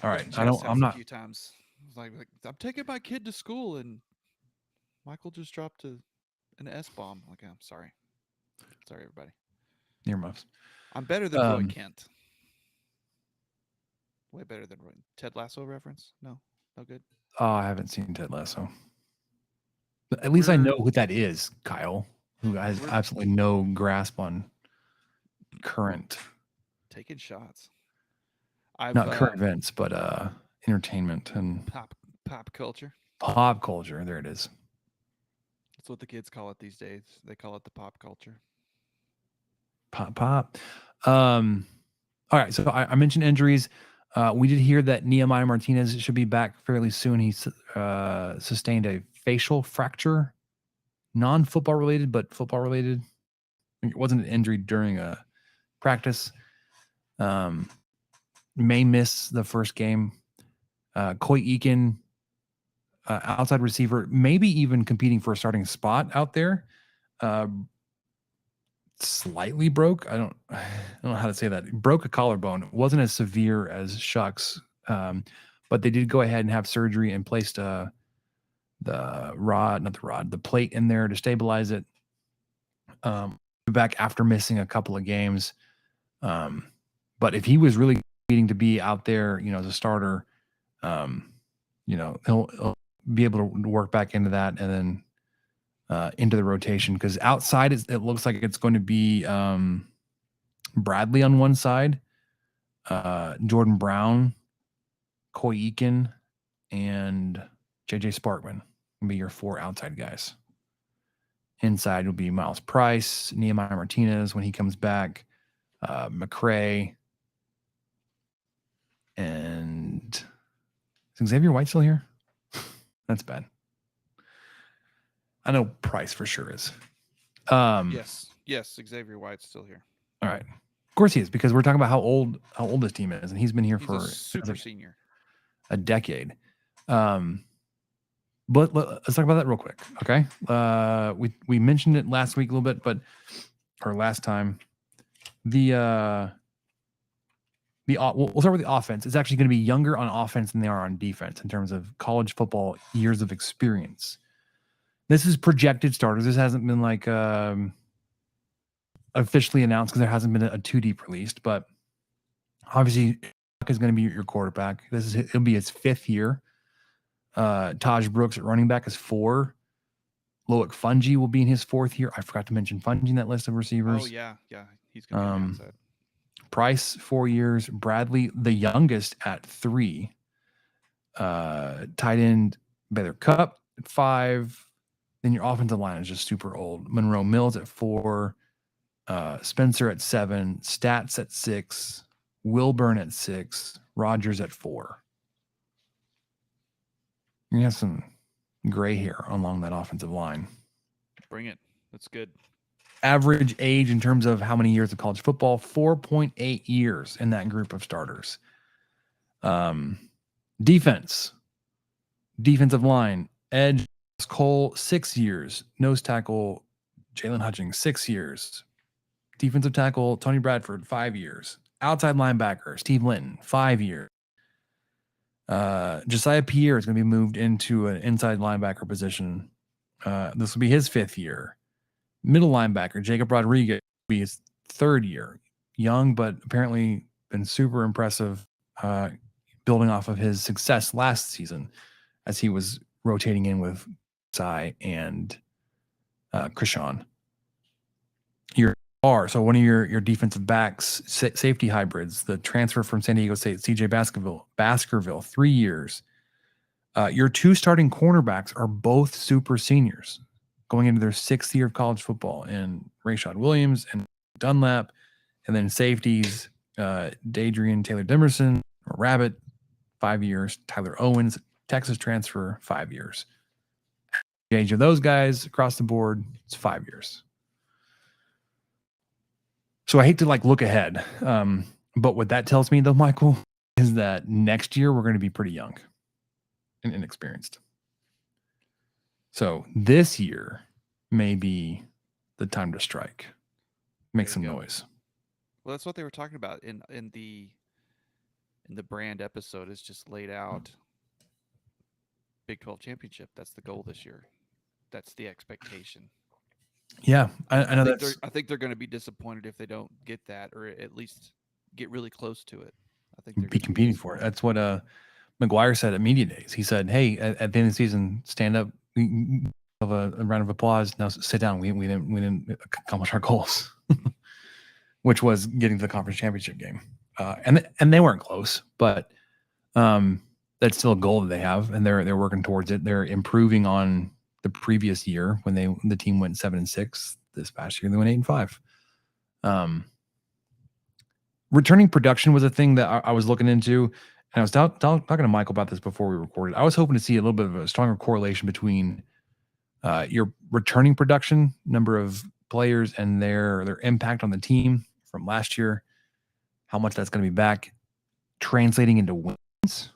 All right, Chest I'm house not. A few times. It's like I'm taking my kid to school, and Michael just dropped an S bomb. Like, I'm sorry. Sorry, everybody. Earmuffs. I'm better than Roy Kent. Way better than Roy. Ted Lasso reference? No good. Oh, I haven't seen Ted Lasso. But at least I know who that is, Kyle, who has absolutely no grasp on current, Taking shots. not current events, but entertainment and pop culture. pop culture. There it is. That's what the kids call it these days. They call it the pop culture. Pop. All right. So I mentioned injuries. We did hear that Nehemiah Martinez should be back fairly soon. He sustained a facial fracture, non-football related, but football related. It wasn't an injury during a practice. May miss the first game. Coy Eakin, outside receiver, maybe even competing for a starting spot out there. Slightly broke. I don't know how to say that. Broke a collarbone. It wasn't as severe as Shucks, but they did go ahead and have surgery and placed the plate in there to stabilize it. Back after missing a couple of games. But if he was really needing to be out there, as a starter, he'll be able to work back into that and then into the rotation, because outside it looks like it's going to be Bradley on one side, Jordan Brown, Coy Eakin, and JJ Sparkman will be your four outside guys. Inside will be Miles Price, Nehemiah Martinez when he comes back, McCray, and is Xavier White still here? That's bad. I know Price for sure is. Yes, Xavier White's still here. All right. Of course he is, because we're talking about how old this team is, and he's been here He's for a super senior. a decade. But let's talk about that real quick, okay? We mentioned it last week a little bit, or last time. We'll start with the offense. It's actually going to be younger on offense than they are on defense in terms of college football years of experience. This is projected starters. This hasn't been like officially announced because there hasn't been a 2-deep released. But obviously, is going to be your quarterback. It'll be his 5th year. Taj Brooks at running back is 4. Loic Fungi will be in his 4th year. I forgot to mention Fungi in that list of receivers. Oh yeah, he's going to be on the outside. Price 4 years. Bradley, the youngest, at 3. Tight end Baylor Cup at 5. Then your offensive line is just super old. Monroe Mills at 4. Spencer at 7. Stats at 6. Wilburn at 6. Rogers at 4. You have some gray hair along that offensive line. Bring it. That's good. Average age in terms of how many years of college football, 4.8 years in that group of starters. Defensive line, edge Cole, 6 years. Nose tackle, Jalen Hutchings, 6 years. Defensive tackle, Tony Bradford, 5 years. Outside linebacker, Steve Linton, 5 years. Josiah Pierre is going to be moved into an inside linebacker position. This will be his 5th year. Middle linebacker, Jacob Rodriguez, will be his 3rd year. Young, but apparently been super impressive, building off of his success last season as he was rotating in with Sai and Krishan. So one of your defensive backs, safety hybrids, the transfer from San Diego State, CJ Baskerville, 3 years. Your 2 starting cornerbacks are both super seniors going into their 6th year of college football, and Rashad Williams and Dunlap, and then safeties, Dadrian Taylor Demerson, or Rabbit, 5 years. Tyler Owens, Texas transfer, 5 years. The age of those guys across the board, it's 5 years. So I hate to look ahead, but what that tells me though, Michael, is that next year we're going to be pretty young and inexperienced. So this year may be the time to strike, make some noise. Well, that's what they were talking about in the brand episode. Is just laid out Big 12 championship. That's the goal this year. That's the expectation. Yeah, I know that. I think they're going to be disappointed if they don't get that, or at least get really close to it. I think they're be competing for it. That's what McGuire said at Media Days. He said, "Hey, at the end of the season, stand up, have a round of applause. Now sit down. We didn't accomplish our goals, which was getting to the conference championship game, and they weren't close, but that's still a goal that they have, and they're working towards it. They're improving on the previous year when the team went 7-6. This past year they went 8-5. Returning production was a thing that I was looking into, and I was talking to Michael about this before we recorded. I was hoping to see a little bit of a stronger correlation between your returning production, number of players, and their impact on the team from last year, how much that's going to be back, translating into wins,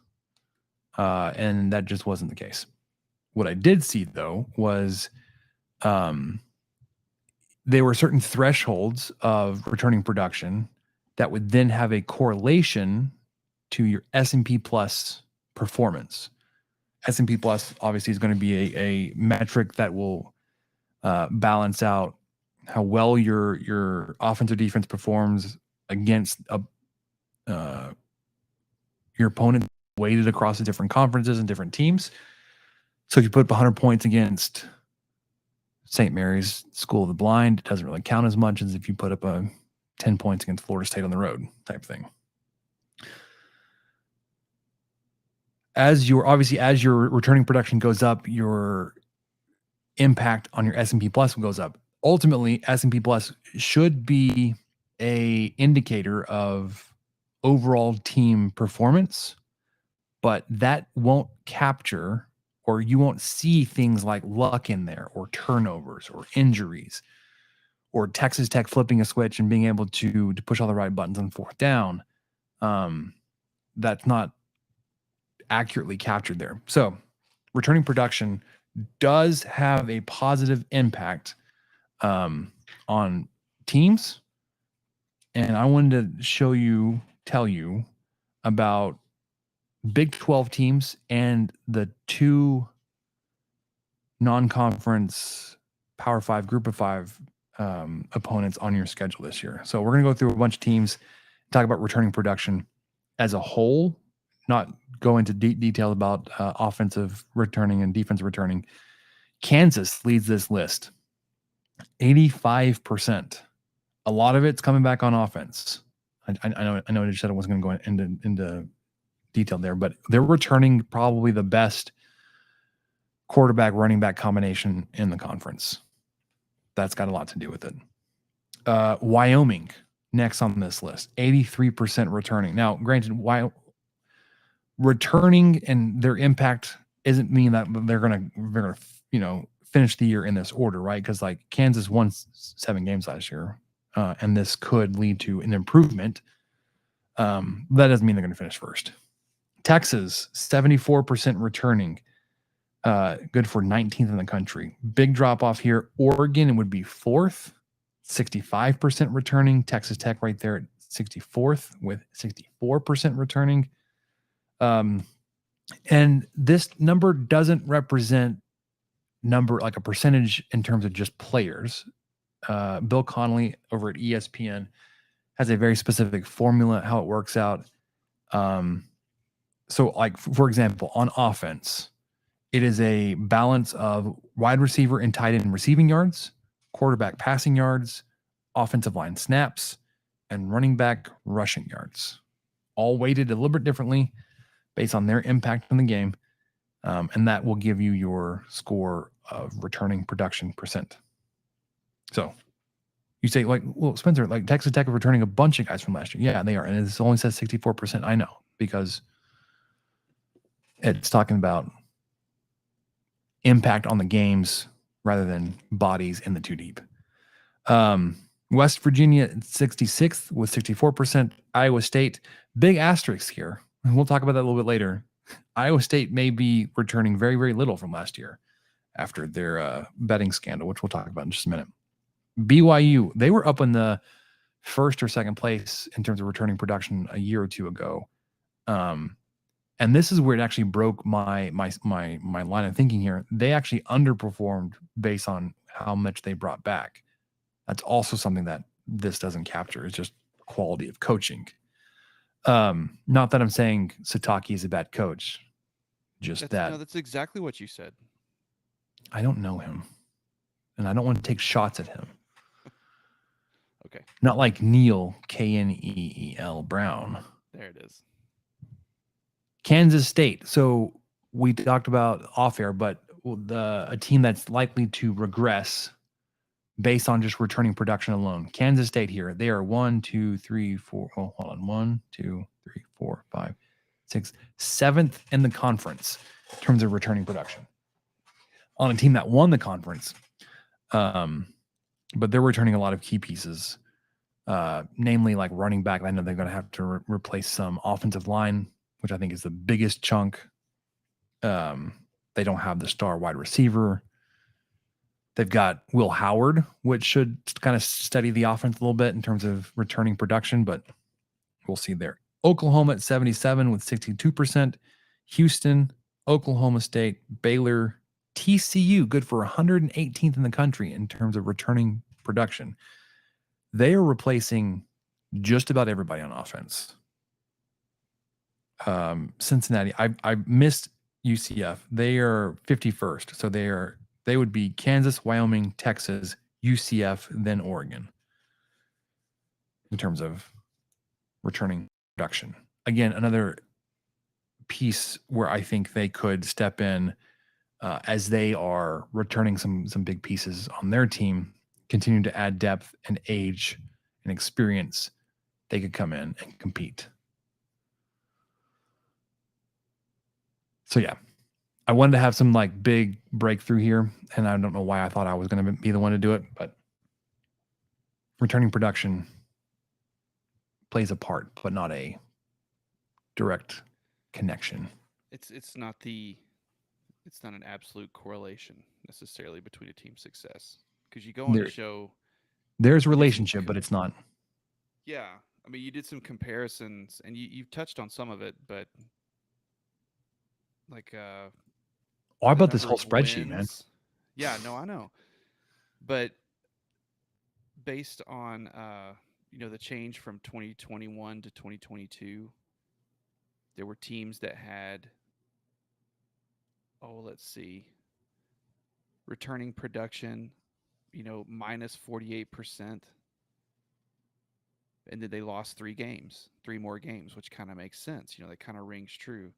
and that just wasn't the case. What I did see, though, was there were certain thresholds of returning production that would then have a correlation to your S&P Plus performance. S&P Plus obviously is going to be a metric that will balance out how well your offense or defense performs against your opponent weighted across the different conferences and different teams. So if you put up 100 points against St. Mary's School of the Blind, it doesn't really count as much as if you put up 10 points against Florida State on the road type thing. As your returning production goes up, your impact on your S&P Plus goes up. Ultimately, S&P Plus should be a indicator of overall team performance, but that won't capture, or you won't see things like luck in there, or turnovers, or injuries, or Texas Tech flipping a switch and being able to push all the right buttons on 4th down. That's not accurately captured there. So returning production does have a positive impact on teams. And I wanted to tell you about Big 12 teams and the 2 non-conference Power 5, Group of 5 opponents on your schedule this year. So we're going to go through a bunch of teams, talk about returning production as a whole, not go into detail about offensive returning and defensive returning. Kansas leads this list, 85%. A lot of it's coming back on offense. I know I just said I wasn't going to go into detail there, but they're returning probably the best quarterback running back combination in the conference. That's got a lot to do with it. Wyoming next on this list, 83% returning. Now, granted, returning and their impact isn't mean that they're gonna finish the year in this order, right? Because like Kansas won 7 games last year, and this could lead to an improvement. That doesn't mean they're going to finish first. Texas 74% returning, good for 19th in the country. Big drop off here. Oregon would be 4th, 65% returning. Texas Tech right there at 64th with 64% returning. And this number doesn't represent like a percentage in terms of just players. Bill Connolly over at ESPN has a very specific formula how it works out. So like, for example, on offense, it is a balance of wide receiver and tight end receiving yards, quarterback passing yards, offensive line snaps, and running back rushing yards, all weighted a little bit differently based on their impact on the game. And that will give you your score of returning production percent. So you say, like, well, Spencer, like Texas Tech is returning a bunch of guys from last year. Yeah, they are. And it only says 64%. I know, because it's talking about impact on the games rather than bodies in the too deep. West Virginia 66th with 64%. Iowa State, big asterisk here. And we'll talk about that a little bit later. Iowa State may be returning very, very little from last year after their betting scandal, which we'll talk about in just a minute. BYU, they were up in the first or second place in terms of returning production a year or two ago. And this is where it actually broke my line of thinking here. They actually underperformed based on how much they brought back. That's also something that this doesn't capture. It's just quality of coaching. Not that I'm saying Sataki is a bad coach. That's exactly what you said. I don't know him, and I don't want to take shots at him. Okay. Not like Neil, Kneel Brown. There it is. Kansas State. So we talked about off air, but a team that's likely to regress based on just returning production alone. Kansas State here. They are 1, 2, 3, 4. Oh, hold on. 1, 2, 3, 4, 5, 6, 7th in the conference in terms of returning production on a team that won the conference. But they're returning a lot of key pieces, namely like running back. I know they're going to have to replace some offensive line, which I think is the biggest chunk. They don't have the star wide receiver. They've got Will Howard, which should kind of steady the offense a little bit in terms of returning production, but we'll see there. Oklahoma at 77 with 62%. Houston, Oklahoma State, Baylor, TCU, good for 118th in the country in terms of returning production. They are replacing just about everybody on offense. Cincinnati, I missed UCF. They are 51st. So they would be Kansas, Wyoming, Texas, UCF, then Oregon in terms of returning production. Again, another piece where I think they could step in as they are returning some big pieces on their team, continuing to add depth and age and experience. They could come in and compete. So yeah, I wanted to have some like big breakthrough here, and I don't know why I thought I was going to be the one to do it, but returning production plays a part, but not a direct connection. It's not an absolute correlation necessarily between a team's success, because you go on the show. There's a relationship, but it's not. Yeah, I mean, you did some comparisons, and you touched on some of it, but like I bought this whole spreadsheet, man. Yeah, no, I know. But based on the change from 2021 to 2022, there were teams that had let's see, returning production, minus 48%. And then they lost 3 more games, which kind of makes sense. That kind of rings true.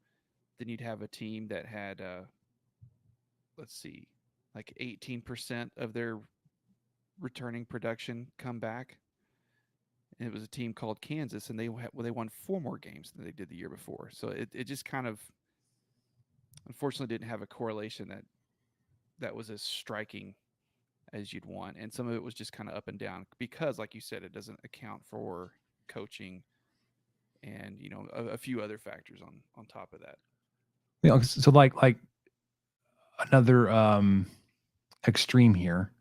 Then you'd have a team that had, let's see, like 18% of their returning production come back. And it was a team called Kansas, and they won 4 more games than they did the year before. So it just kind of, unfortunately didn't have a correlation that was as striking as you'd want, and some of it was just kind of up and down because, like you said, it doesn't account for coaching and a few other factors on top of that. So like another extreme here,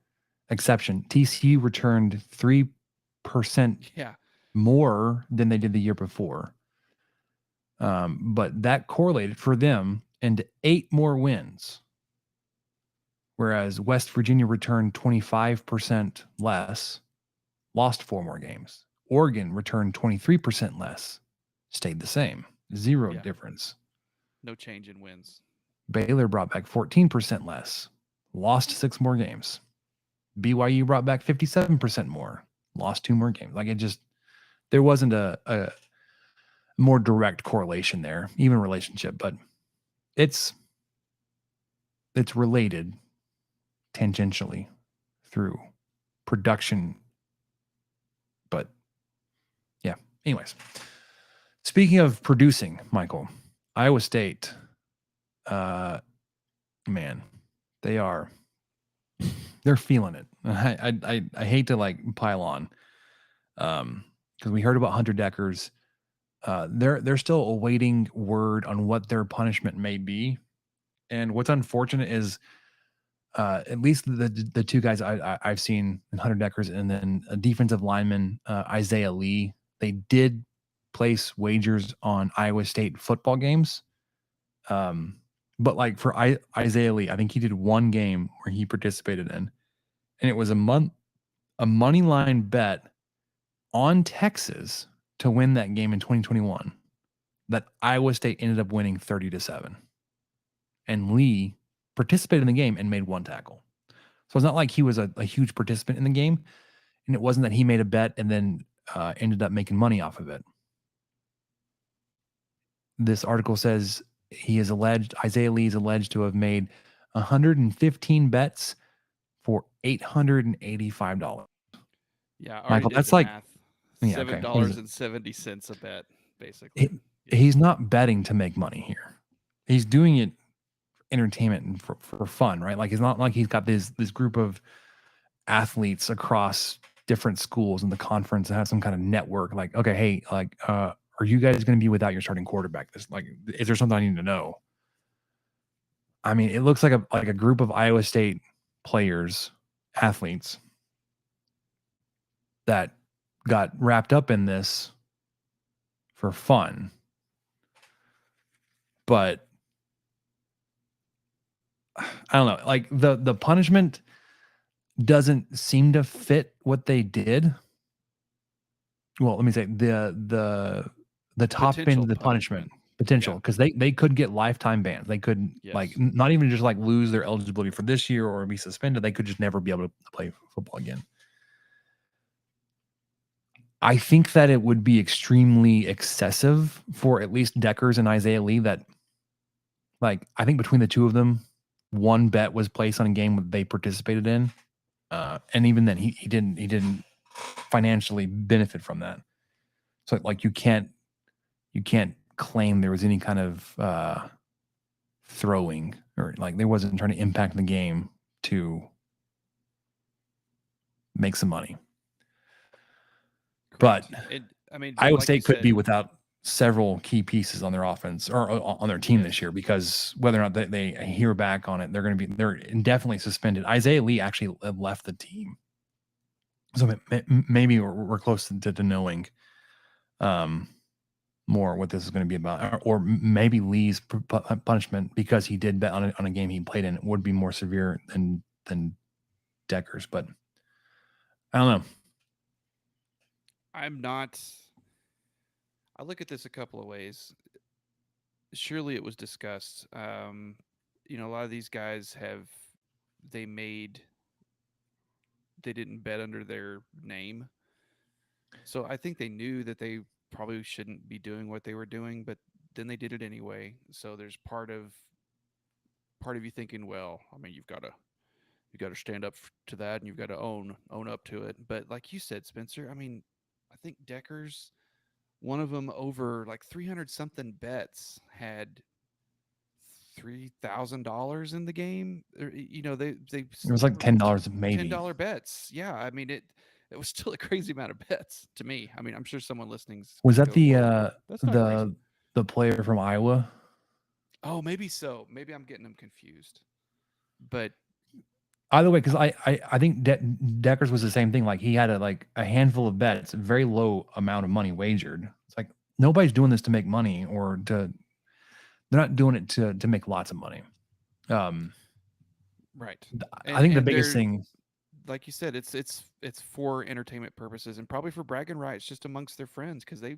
exception. TCU returned 3% Yeah, more than they did the year before. But that correlated for them into 8 more wins. Whereas West Virginia returned 25% less, lost 4 more games. Oregon returned 23% less, stayed the same. 0 Yeah. difference. no change in wins. Baylor brought back 14% less, lost 6 more games. BYU brought back 57% more, lost 2 more games. Like there wasn't a more direct correlation there, even relationship, but it's related tangentially through production. But yeah, anyways, speaking of producing, Michael, Iowa State, man, they're feeling it. I hate to like pile on, because we heard about Hunter Deckers. They're still awaiting word on what their punishment may be, and what's unfortunate is, at least the 2 guys I've seen, in Hunter Deckers and then a defensive lineman, Isaiah Lee, they did place wagers on Iowa State football games. But like for Isaiah Lee, I think he did 1 game where he participated in, and it was a money line bet on Texas to win that game in 2021 that Iowa State ended up winning 30-7. And Lee participated in the game and made 1 tackle. So it's not like he was a huge participant in the game, and it wasn't that he made a bet and then ended up making money off of it. This article says Isaiah Lee is alleged to have made 115 bets for $885. Yeah, I Michael, already did that's the like- math. Yeah, okay. $7.70 a bet, basically. He's not betting to make money here. He's doing it for entertainment and for fun, right? Like, it's not like he's got this group of athletes across different schools in the conference and have some kind of network. Like, okay, hey, like, are you guys going to be without your starting quarterback? Is there something I need to know? I mean, it looks like a group of Iowa State players, athletes, that got wrapped up in this for fun. But I don't know, like the punishment doesn't seem to fit what they did. Well, let me say the top end Potential of the punishment potential, Yeah. because they could get lifetime bans. They could like Yes. not even just like lose their eligibility for this year or be suspended. They could just never be able to play football again. I think that it would be extremely excessive for at least Deckers and Isaiah Lee. That, like, I think between the 2 of them, 1 bet was placed on a game that they participated in, and even then, he didn't financially benefit from that. So, like, you can't claim there was any kind of throwing, or like they wasn't trying to impact the game to make some money. But I mean, Iowa like you State could be said, without several key pieces on their offense or on their team this year, because whether or not they hear back on it, they're indefinitely suspended. Isaiah Lee actually left the team, so maybe we're close to knowing more what this is going to be about, or maybe Lee's punishment, because he did bet on a game he played in, would be more severe than Deckers. But I don't know. I look at this a couple of ways. Surely it was discussed. A lot of these guys they didn't bet under their name. So I think they knew that they probably shouldn't be doing what they were doing, but then they did it anyway. So there's part of you thinking, well, I mean, you got to stand up to that, and you've got to own up to it. But like you said, Spencer, I mean, I think Deckers, one of them over like 300 something bets, had $3,000 in the game. You know, they It was like $10 maybe. $10 bets. Yeah, I mean it was still a crazy amount of bets to me. I mean, I'm sure someone listening's Was gonna that go, the "Whoa, that's not crazy." the player from Iowa? Oh, maybe so. Maybe I'm getting them confused. But Either way, because I think Decker's was the same thing. Like he had a handful of bets, very low amount of money wagered. It's like nobody's doing this to make money or to. They're not doing it to make lots of money. right. I think the And biggest they're, thing, like you said, it's for entertainment purposes and probably for bragging rights just amongst their friends, because they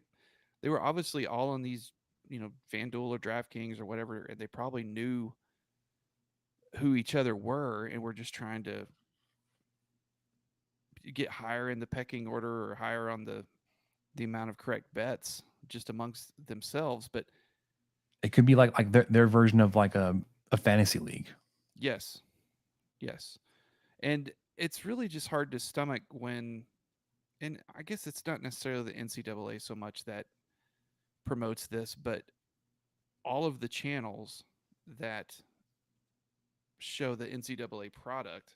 were obviously all on these, you know, FanDuel or DraftKings or whatever, and they probably knew who each other were and were just trying to get higher in the pecking order or higher on the amount of correct bets just amongst themselves. But it could be like their version of like a fantasy league. yes, and it's really just hard to stomach when, and I guess it's not necessarily the NCAA so much that promotes this, but all of the channels that show the NCAA product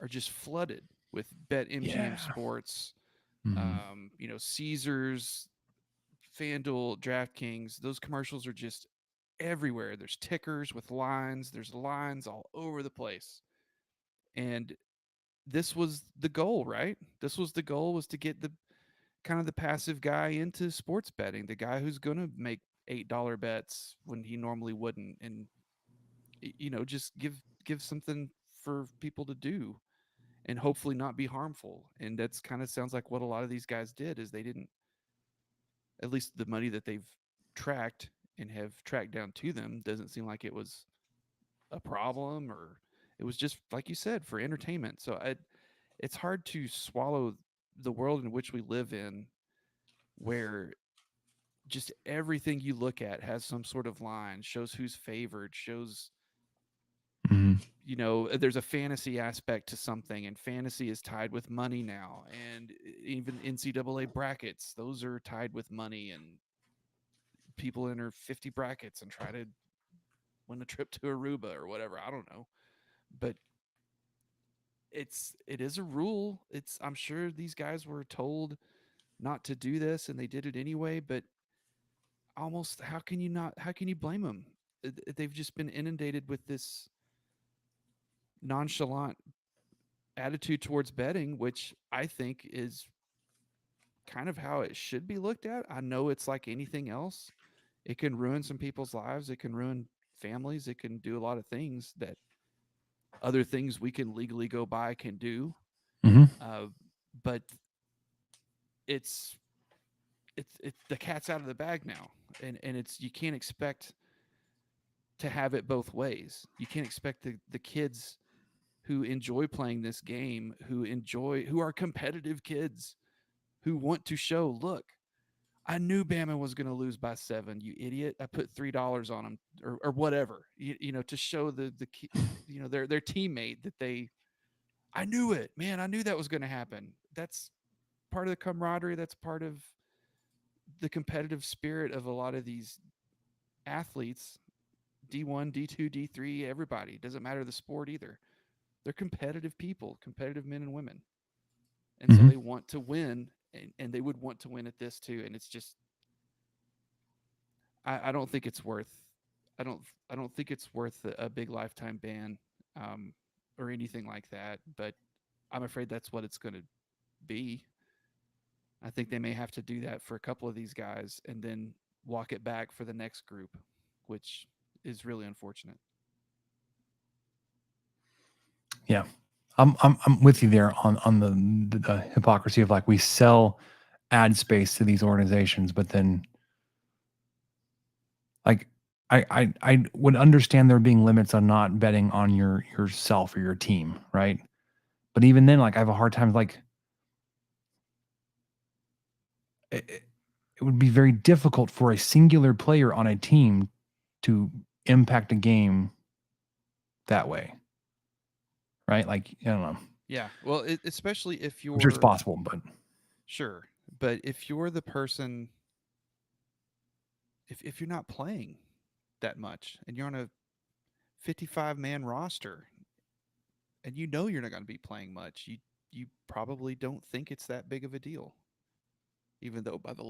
are just flooded with BetMGM Sports, you know, Caesars, FanDuel, DraftKings. Those commercials are just everywhere. There's tickers with lines. There's lines all over the place. And this was the goal, right? This was the goal, was to get the kind of the passive guy into sports betting, the guy who's going to make $8 bets when he normally wouldn't, and you know, just give something for people to do and hopefully not be harmful. And that's kind of sounds like what a lot of these guys did, is they didn't, at least the money that they've tracked and have tracked down to them doesn't seem like it was a problem, or it was just like you said, for entertainment. So it's hard to swallow the world in which we live in, where just everything you look at has some sort of line, shows who's favored, shows, you know, there's a fantasy aspect to something, and fantasy is tied with money now. And even NCAA brackets, those are tied with money, and people enter 50 brackets and try to win a trip to Aruba or whatever. I don't know. But it is a rule. I'm sure these guys were told not to do this and they did it anyway, but almost how can you blame them? They've just been inundated with this nonchalant attitude towards betting, which I think is kind of how it should be looked at. I know it's like anything else. It can ruin some people's lives. It can ruin families. It can do a lot of things that other things we can legally go by can do. But it's the cat's out of the bag now. And it's, you can't expect to have it both ways. You can't expect the kids who enjoy playing this game, who are competitive kids, who want to show, look, I knew Bama was going to lose by 7, you idiot. I put $3 on them, or whatever, you know, to show the you know, their teammate that I knew it, man. I knew that was going to happen. That's part of the camaraderie. That's part of the competitive spirit of a lot of these athletes, D1, D2, D3, everybody. Doesn't matter the sport either. They're competitive people, competitive men and women. And so they want to win, and they would want to win at this too. And it's just, I don't think it's worth, I don't think it's worth a big lifetime ban, or anything like that. But I'm afraid that's what it's going to be. I think they may have to do that for a couple of these guys and then walk it back for the next group, which is really unfortunate. Yeah, I'm with you there on the hypocrisy of, like, we sell ad space to these organizations, but then, like, I would understand there being limits on not betting on yourself or your team, right? But even then, like, I have a hard time, like, it would be very difficult for a singular player on a team to impact a game that way. Right? Like, I don't know. Yeah. Well, especially if you're, I'm sure it's possible, but sure. But if you're the person, if you're not playing, that much, and you're on a 55-man roster, and you know you're not going to be playing much. You probably don't think it's that big of a deal, even though by the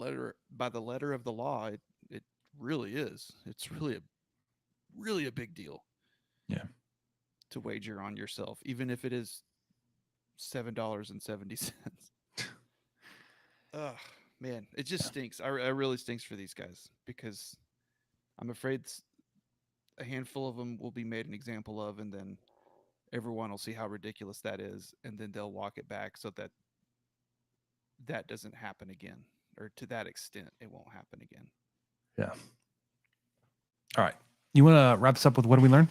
letter of the law, it really is. It's really a big deal. Yeah. To wager on yourself, even if it is $7.70. Ugh, man, it just stinks. I really stinks for these guys, because I'm afraid a handful of them will be made an example of, and then everyone will see how ridiculous that is, and then they'll walk it back so that that doesn't happen again, or to that extent, it won't happen again. Yeah. All right. You want to wrap this up with what did we learn?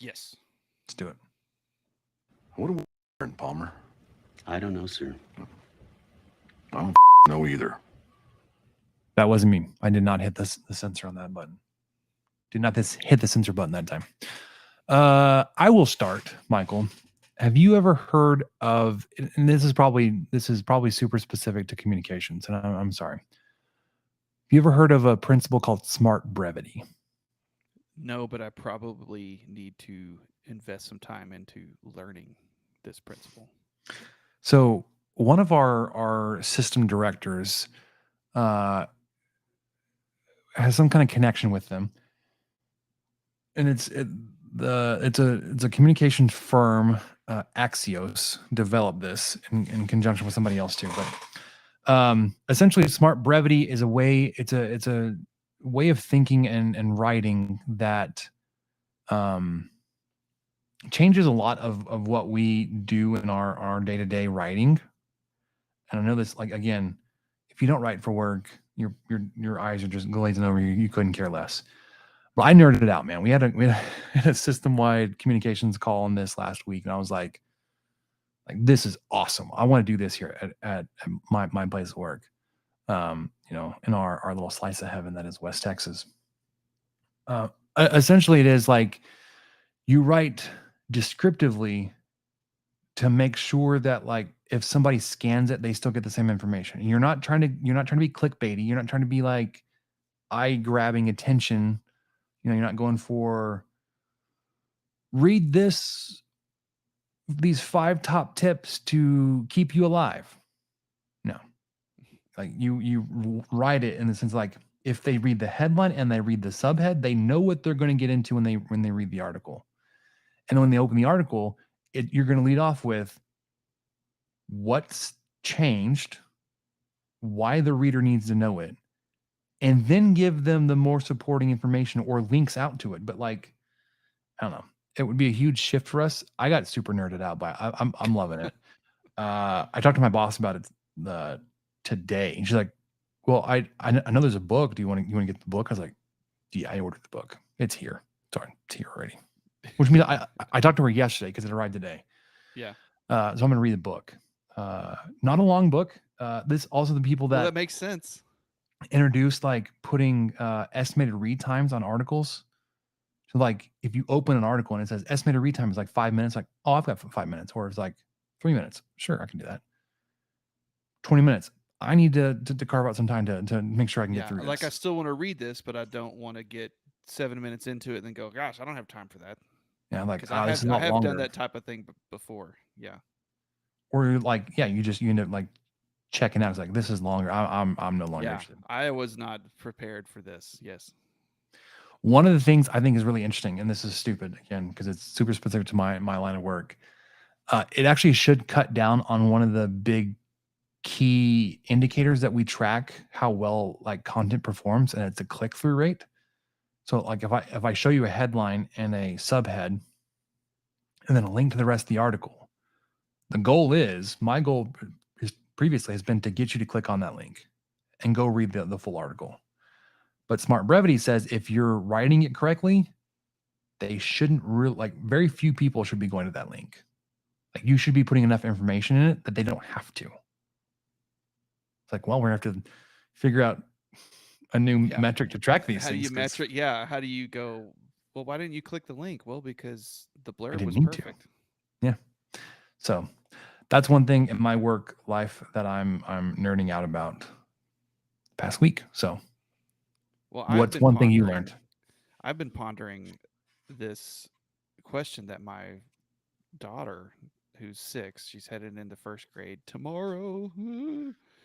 Yes. Let's do it. What do we learn, Palmer? I don't know, sir. I don't know either. That wasn't me. I did not hit the censor on that button. Did not hit the censor button that time. I will start, Michael. Have you ever heard of, and this is probably super specific to communications, and I'm sorry. Have you ever heard of a principle called smart brevity? No, but I probably need to invest some time into learning this principle. So one of our system directors has some kind of connection with them, and it's a communication firm. Axios developed this in conjunction with somebody else too. But essentially, smart brevity is a way. It's a way of thinking and writing that changes a lot of what we do in our day-to-day writing. And I know this, like, again, if you don't write for work, your eyes are just glazing over you. You couldn't care less. But I nerded it out, man. We had a system-wide communications call on this last week, and I was like, this is awesome. I want to do this here at my place of work. In our little slice of heaven that is West Texas. Essentially, it is like you write descriptively to make sure that, like, if somebody scans it, they still get the same information. And you're not trying to be clickbaity. You're not trying to be like eye grabbing attention. You're not going for read these 5 top tips to keep you alive. No. Like you write it in the sense, like, if they read the headline and they read the subhead, they know what they're going to get into when they read the article. And when they open the article, you're going to lead off with what's changed, why the reader needs to know it, and then give them the more supporting information or links out to it. But, like, I don't know, it would be a huge shift for us. I got super nerded out by it. I'm loving it. I talked to my boss about it today, and she's like, well, I know there's a book. Do you want to get the book? I was like, yeah, I ordered the book. It's here. Sorry, it's here already. Which means I talked to her yesterday because it arrived today. Yeah. So I'm going to read the book. Not a long book. This also the people that makes sense. Introduced, like, putting estimated read times on articles. So, like, if you open an article and it says estimated read time is like 5 minutes, like, oh, I've got 5 minutes. Or it's like 3 minutes. Sure, I can do that. 20 minutes. I need to carve out some time to make sure I can get through this. Like, I still want to read this, but I don't want to get 7 minutes into it and then go, gosh, I don't have time for that. Yeah, like, I this is have not done that type of thing before. Yeah. Or, like, yeah, you end up, like, checking out. It's like, this is longer. I'm no longer interested. I was not prepared for this. Yes. One of the things I think is really interesting, and this is stupid again because it's super specific to my line of work. It actually should cut down on one of the big key indicators that we track how well, like, content performs, and it's a click-through rate. So, like, if I show you a headline and a subhead and then a link to the rest of the article, my goal previously has been to get you to click on that link and go read the full article. But smart brevity says if you're writing it correctly, they shouldn't really, like, very few people should be going to that link. Like, you should be putting enough information in it that they don't have to. It's like, well, we're going to have to figure out a new metric to track these things. How do you metric? Yeah. How do you go, well, why didn't you click the link? Well, because the blurb was perfect. Yeah. So that's one thing in my work life that I'm nerding out about past week. So well, what's one thing you learned? I've been pondering this question that my daughter, who's 6, she's headed into first grade tomorrow.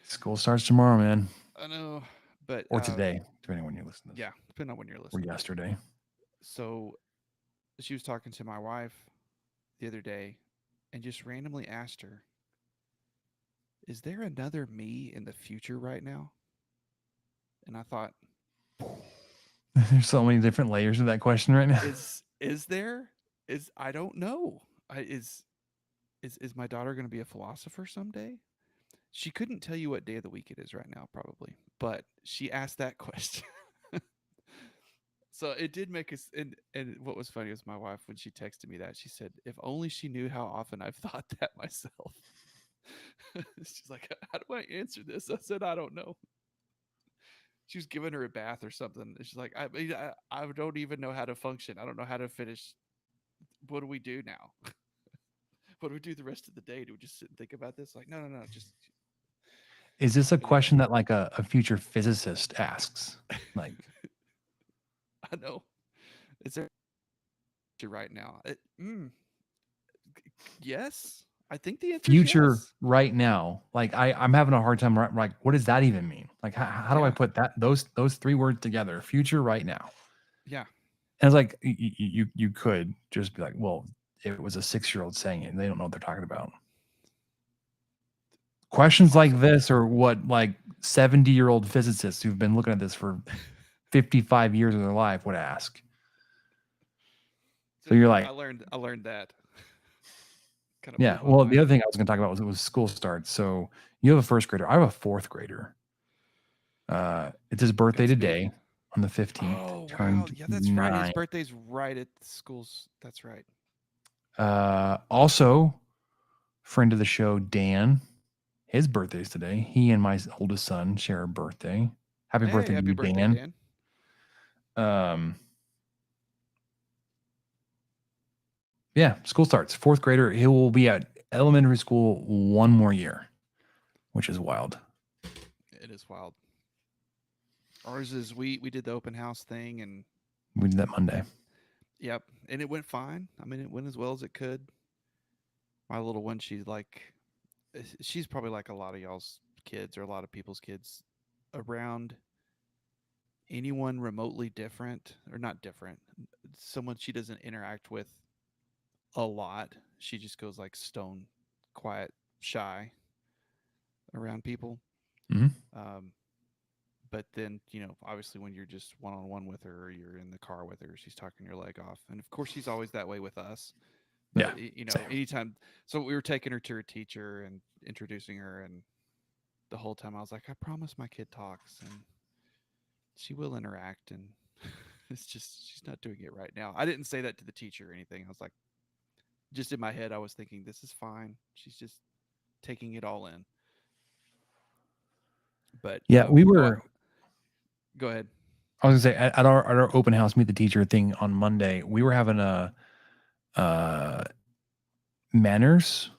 School starts tomorrow, man, I know, but or today, depending on when you listen to this. yeah, depending on when you're Or listening. yesterday. So she was talking to my wife the other day and just randomly asked her, "Is there another me in the future right now?" And I thought, There's so many different layers of that question right now. is there? I don't know. Is my daughter going to be a philosopher someday? She couldn't tell you what day of the week it is right now, probably, but she asked that question. So it did make us. And what was funny was my wife, when she texted me that, she said, "If only she knew how often I've thought that myself." She's like, "How do I answer this?" I said, "I don't know." She was giving her a bath or something. She's like, I don't even know how to function. I don't know how to finish. What do we do now? What do we do the rest of the day? Do we just sit and think about this? Like, no, just Is this a Anyway. question that like a future physicist asks? Like, I know. Is there right now? Yes. I think the answer future is yes. right now. Like I'm having a hard time. Like, what does that even mean? Like, how do I Yeah. put those 3 words together? Future right now. Yeah. And it's like you could just be like, well, it was a 6-year-old saying it, and they don't know what they're talking about. Questions like this are what like 70-year-old physicists who've been looking at this for 55 years of their life would ask. So you're like, I learned that. Kind of yeah. blew my Well, the mind. other thing I was going to talk about was school starts. So you have a first grader. I have a fourth grader. It's his birthday Godspeed. today on the 15th. Oh wow! Turned Yeah, that's right. His 9. birthday's right at the school's. That's right. Also, friend of the show, Dan. His birthday's today. He and my oldest son share a birthday. Happy birthday to Happy you, birthday, Dan. Dan. Yeah, school starts. Fourth grader. He will be at elementary school 1 more year, which is wild. It is wild. Ours is we did the open house thing, and We did that Monday. yep, and it went fine. I mean, it went as well as it could. My little one, she's probably like a lot of y'all's kids or a lot of people's kids, around anyone remotely different or not different, someone she doesn't interact with a lot. She just goes like stone quiet, shy around people. Mhm. But then, obviously when you're just one-on-one with her or you're in the car with her, she's talking your leg off. And of course she's always that way with us. But, Same. anytime. So we were taking her to her teacher and introducing her, and the whole time I was like, I promise my kid talks and she will interact, and it's just she's not doing it right now. I didn't say that to the teacher or anything. I was like, just in my head, I was thinking, this is fine. She's just taking it all in. But Yeah, we were. Go ahead. I was gonna say at our open house meet the teacher thing on Monday, we were having a manners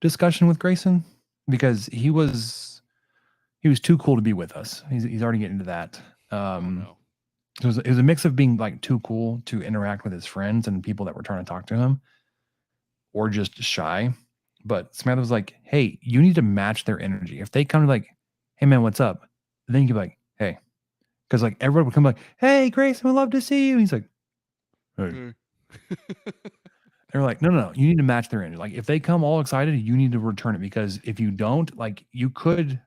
discussion with Grayson because he was too cool to be with us. He's already getting into that. Oh, no. It was a mix of being like too cool to interact with his friends and people that were trying to talk to him, or just shy. But Samantha was like, "Hey, you need to match their energy. If they come to like, hey man, what's up?" Then you can be like, "Hey," because like everyone would come like, "Hey, Grayson, we'd love to see you." He's like, "Hey." They're like, no, you need to match their energy. Like if they come all excited, you need to return it, because if you don't, like you could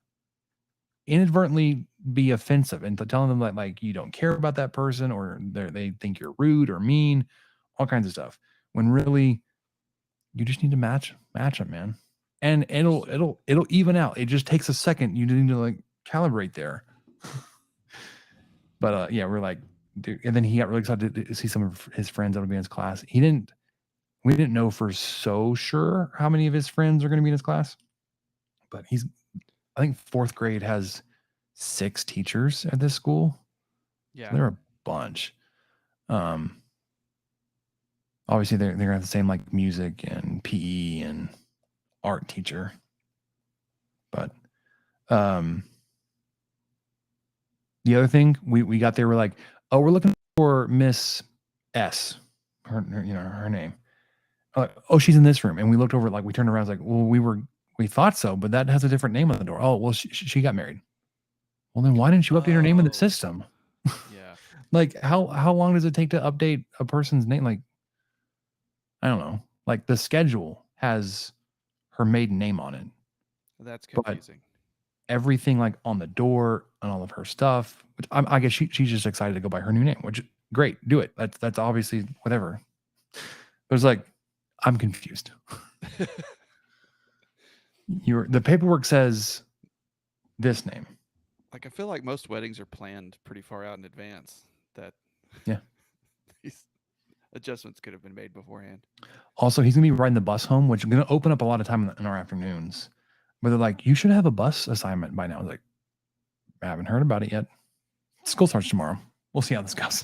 inadvertently be offensive and telling them that like you don't care about that person, or they think you're rude or mean, all kinds of stuff. When really you just need to match them, man. And it'll even out. It just takes a second. You need to like calibrate there. But yeah, we're like, dude, and then he got really excited to see some of his friends that'll be in his class. We didn't know for so sure how many of his friends are going to be in his class, but I think fourth grade has 6 teachers at this school. Yeah. So they're a bunch. Obviously they're going to have the same like music and PE and art teacher. But the other thing we got there, we're like, oh, we're looking for Miss S, her name. Oh, she's in this room. And we looked over, like we turned around, like, well, we thought so, but that has a different name on the door. Oh, well, she got married. Well, then why didn't you update her name in the Oh. system? Yeah. Like how long does it take to update a person's name? Like, I don't know. Like the schedule has her maiden name on it. That's But- confusing. Everything like on the door and all of her stuff. Which I guess she's just excited to go by her new name, which great, do it. That's obviously whatever. But it's like, I'm confused. The paperwork says this name. Like, I feel like most weddings are planned pretty far out in advance. That Yeah. these adjustments could have been made beforehand. Also, he's gonna be riding the bus home, which is gonna open up a lot of time in our afternoons. But they're like, you should have a bus assignment by now. I was like, I haven't heard about it yet. School starts tomorrow. We'll see how this goes.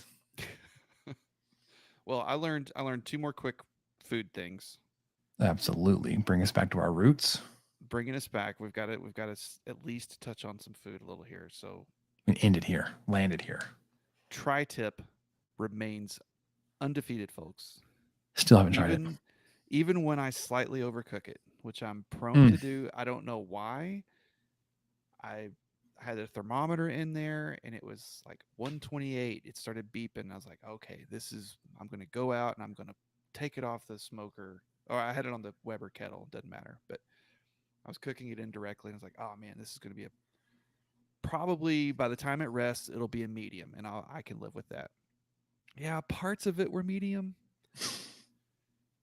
Well, I learned 2 more quick food things. Absolutely. Bring us back to our roots. Bringing us back, we've got to at least touch on some food a little here. So, And end it here. Land it here. tri-tip remains undefeated, folks. Still haven't tried it. Even when I slightly overcook it, which I'm prone to do. I don't know why. I had a thermometer in there and it was like 128. It started beeping. I was like, okay, I'm going to go out and I'm going to take it off the smoker. Or I had it on the Weber kettle. Doesn't matter. But I was cooking it indirectly and I was like, oh man, this is going to be probably by the time it rests, it'll be a medium and I can live with that. Yeah, parts of it were medium.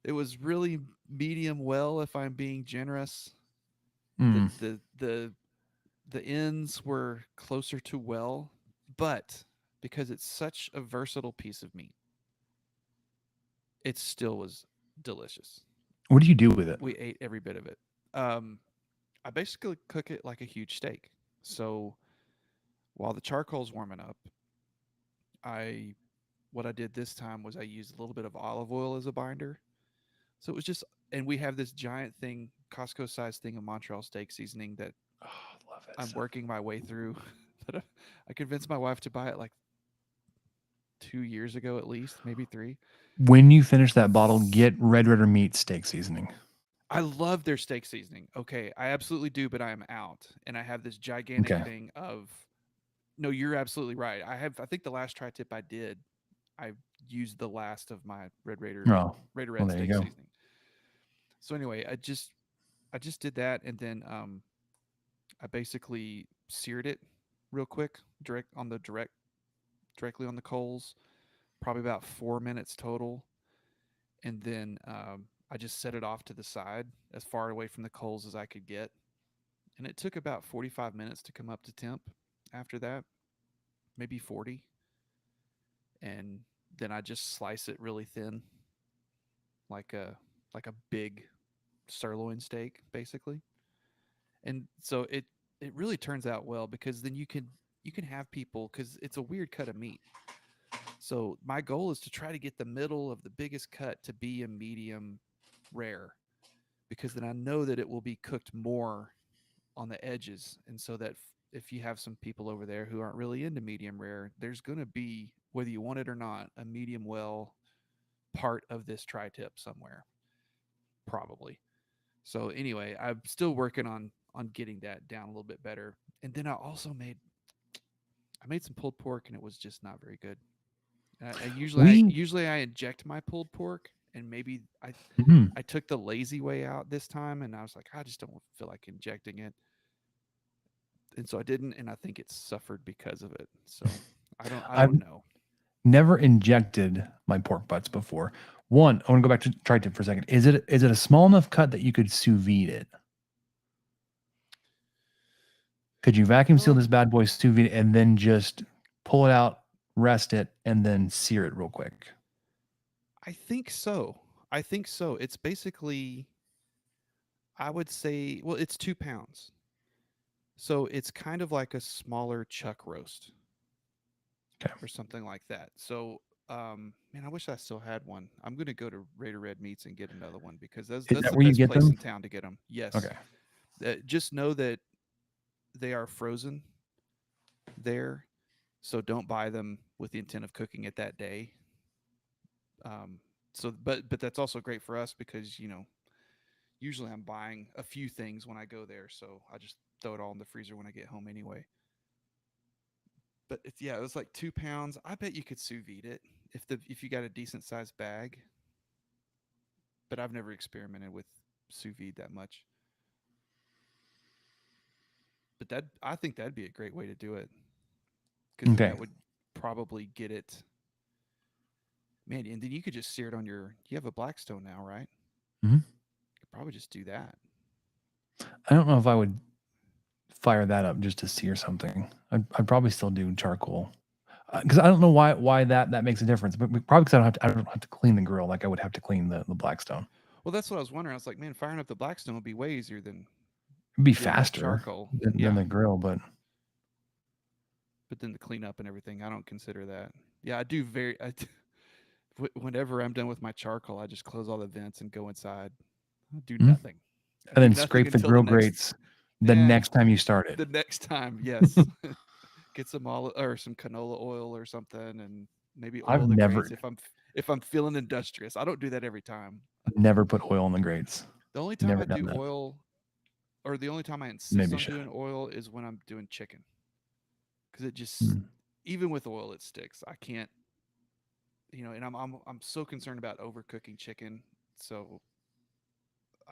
It was really medium well, if I'm being generous. Mm. The ends were closer to well, but because it's such a versatile piece of meat, it still was delicious. What do you do with it? We ate every bit of it. I basically cook it like a huge steak. So while the charcoal's warming up, what I did this time was I used a little bit of olive oil as a binder. So it was just, and we have this giant thing, Costco sized thing of Montreal steak seasoning that Oh, I love it. I'm working my way through. But I convinced my wife to buy it like 2 years ago, at least, maybe 3. When you finish that bottle, get Red Ritter Meat steak seasoning. I love their steak seasoning. Okay, I absolutely do, but I am out. And I have this gigantic Okay. thing of, no, you're absolutely right. I think the last tri-tip I did, I used the last of my Raider Oh, Red well, there you steak go. seasoning. So anyway, I just did that, and then I basically seared it real quick, directly on the coals, probably about 4 minutes total, and then I just set it off to the side as far away from the coals as I could get, and it took about 45 minutes to come up to temp. After that, maybe 40, and then I just slice it really thin, like a big sirloin steak, basically. And so it really turns out well, because then you can have people, because it's a weird cut of meat. So my goal is to try to get the middle of the biggest cut to be a medium rare, because then I know that it will be cooked more on the edges. And so that if you have some people over there who aren't really into medium rare, there's going to be, whether you want it or not, a medium well part of this tri-tip somewhere, probably. So anyway, I'm still working on getting that down a little bit better. And then I also made some pulled pork, and it was just not very good. I usually I inject my pulled pork, and maybe Mhm. I took the lazy way out this time, and I was like, I just don't feel like injecting it. And so I didn't, and I think it suffered because of it. So I don't know. Never injected my pork butts before. One, I want to go back to tri-tip for a second. Is it a small enough cut that you could sous vide it? Could you vacuum seal this bad boy, sous vide, and then just pull it out, rest it, and then sear it real quick? I think so. It's basically, I would say, well, it's 2 pounds. So it's kind of like a smaller chuck roast. Okay. Or something like that. So, man, I wish I still had one. I'm going to go to Raider Red Meats and get another one, because that's that the where you best get place them? in town to get them. Yes. Okay. Just know that they are frozen there, So don't buy them with the intent of cooking it that day. But that's also great for us because, usually I'm buying a few things when I go there. So I just throw it all in the freezer when I get home anyway. But it was like 2 pounds. I bet you could sous vide it if you got a decent sized bag. But I've never experimented with sous vide that much. But I think that'd be a great way to do it. Because Okay. that would probably get it. Man, and then you could just sear it on you have a Blackstone now, right? Mhm. You could probably just do that. I don't know if I would fire that up just to sear something. I'd probably still do charcoal. Because I don't know why that makes a difference, but probably because I don't have to clean the grill like I would have to clean the Blackstone. Well, that's what I was wondering. I was like, man, firing up the Blackstone would be way easier than It'd be doing that faster charcoal. than the grill, but then the cleanup and everything, I don't consider that. Yeah, I do whenever I'm done with my charcoal, I just close all the vents and go inside. I do nothing. I and do then nothing scrape the until grill grates the Yeah. next time you start it. The next time, yes. Get some olive or some canola oil or something, and maybe I've oil the never- grates if I'm feeling industrious. I don't do that every time. Never put oil in the grates. The only time Never I do done that. oil, or the only time I insist Maybe on should. doing oil, is when I'm doing chicken, because it just Mm. even with oil it sticks. I can't, and I'm so concerned about overcooking chicken. So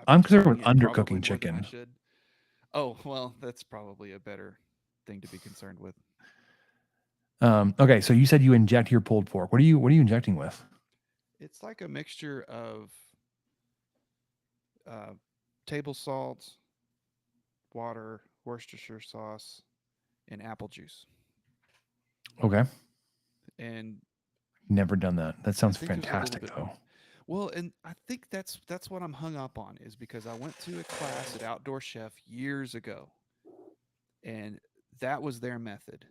I'm just concerned with doing it probably undercooking more than I chicken. should. Oh well, that's probably a better thing to be concerned with. Okay, so you said you inject your pulled pork. What are you injecting with? It's like a mixture of table salt, water, Worcestershire sauce, and apple juice. Okay, And never done that. That sounds think there's a little fantastic bit- though. well, and I think that's what I'm hung up on, is because I went to a class at Outdoor Chef years ago, and that was their method.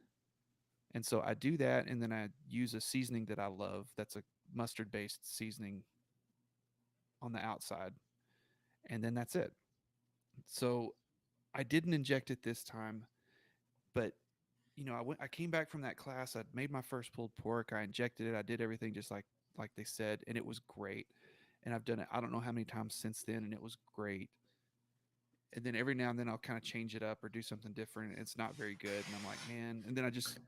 And so I do that, and then I use a seasoning that I love. That's a mustard-based seasoning on the outside, and then that's it. So I didn't inject it this time, but I came back from that class. I'd made my first pulled pork. I injected it. I did everything just like they said, and it was great. And I've done it I don't know how many times since then, and it was great. And then every now and then I'll kind of change it up or do something different. It's not very good, and I'm like, man. And then I just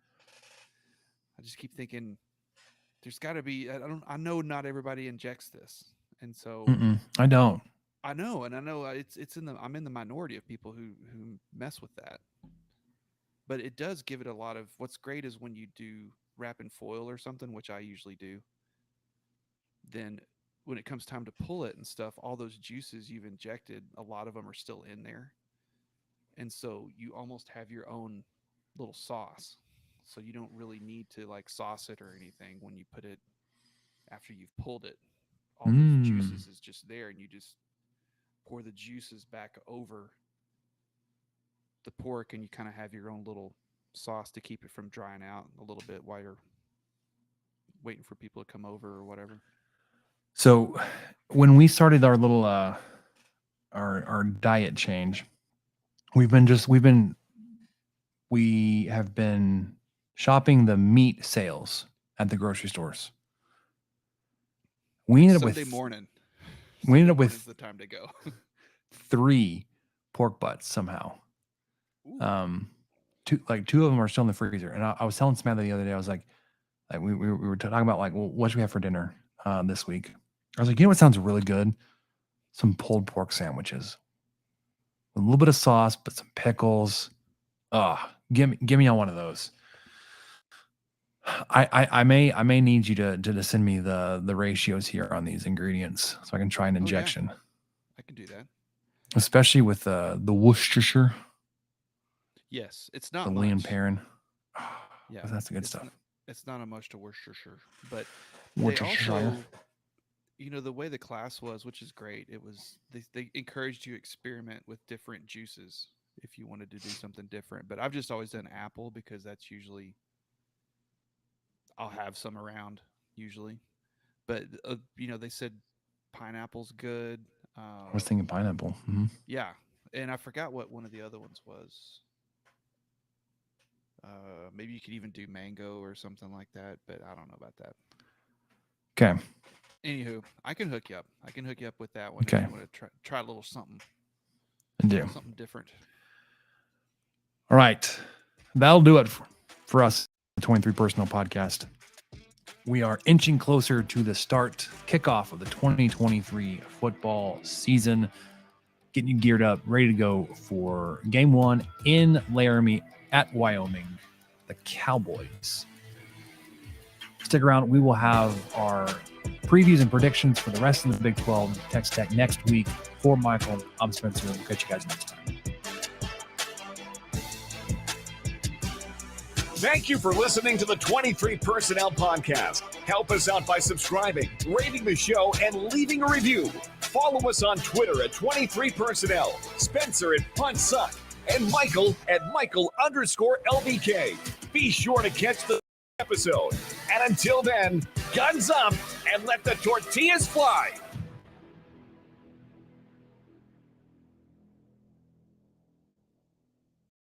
keep thinking, there's got to be. I know not everybody injects this, and so I don't. I know, and I know I'm in the minority of people who mess with that. But it does give it a lot of. What's great is when you do wrap in foil or something, which I usually do. Then when it comes time to pull it and stuff, all those juices you've injected, a lot of them are still in there, and so you almost have your own little sauce. So you don't really need to like sauce it or anything when you put it after you've pulled it. All those juices is just there, and you just pour the juices back over the pork, and you kind of have your own little sauce to keep it from drying out a little bit while you're waiting for people to come over or whatever. So when we started our little our diet change, we have been shopping the meat sales at the grocery stores. We ended up Sunday with morning. we ended up Morning's with the time to go. 3 pork butts somehow. Ooh. Two of them are still in the freezer. And I was telling Samantha the other day, I was like we were talking about like, well, what should we have for dinner this week? I was like, you know what sounds really good? Some pulled pork sandwiches. A little bit of sauce, but some pickles. Give me on one of those. I may need you to send me the ratios here on these ingredients so I can try an yeah. injection. I can do that. Especially with the Worcestershire, Yes, it's not the much. Lee and Perrin. Yeah, That's the good it's stuff. It's not a much to Worcestershire, but they Worcestershire. also, the way the class was, which is great. It was they encouraged you to experiment with different juices if you wanted to do something different. But I've just always done apple because that's usually I'll have some around usually. But they said pineapple's good. I was thinking pineapple. Mm-hmm. Yeah, and I forgot what one of the other ones was. Maybe you could even do mango or something like that, but I don't know about that. Okay. Anywho, I can hook you up. I can hook you up with that one. Okay. If you want to try a little something. I do. Something different. All right. That'll do it for us, the 23 Personnel Podcast. We are inching closer to the kickoff of the 2023 football season. Getting you geared up, ready to go for game 1 in Laramie at Wyoming, the Cowboys. Stick around. We will have our previews and predictions for the rest of the Big 12 Texas Tech next week. For Michael, I'm Spencer. We'll catch you guys next time. Thank you for listening to the 23 Personnel Podcast. Help us out by subscribing, rating the show, and leaving a review. Follow us on Twitter at 23 Personnel, Spencer at PuntSuck, and Michael at Michael_LBK. Be sure to catch the episode. And until then, guns up and let the tortillas fly.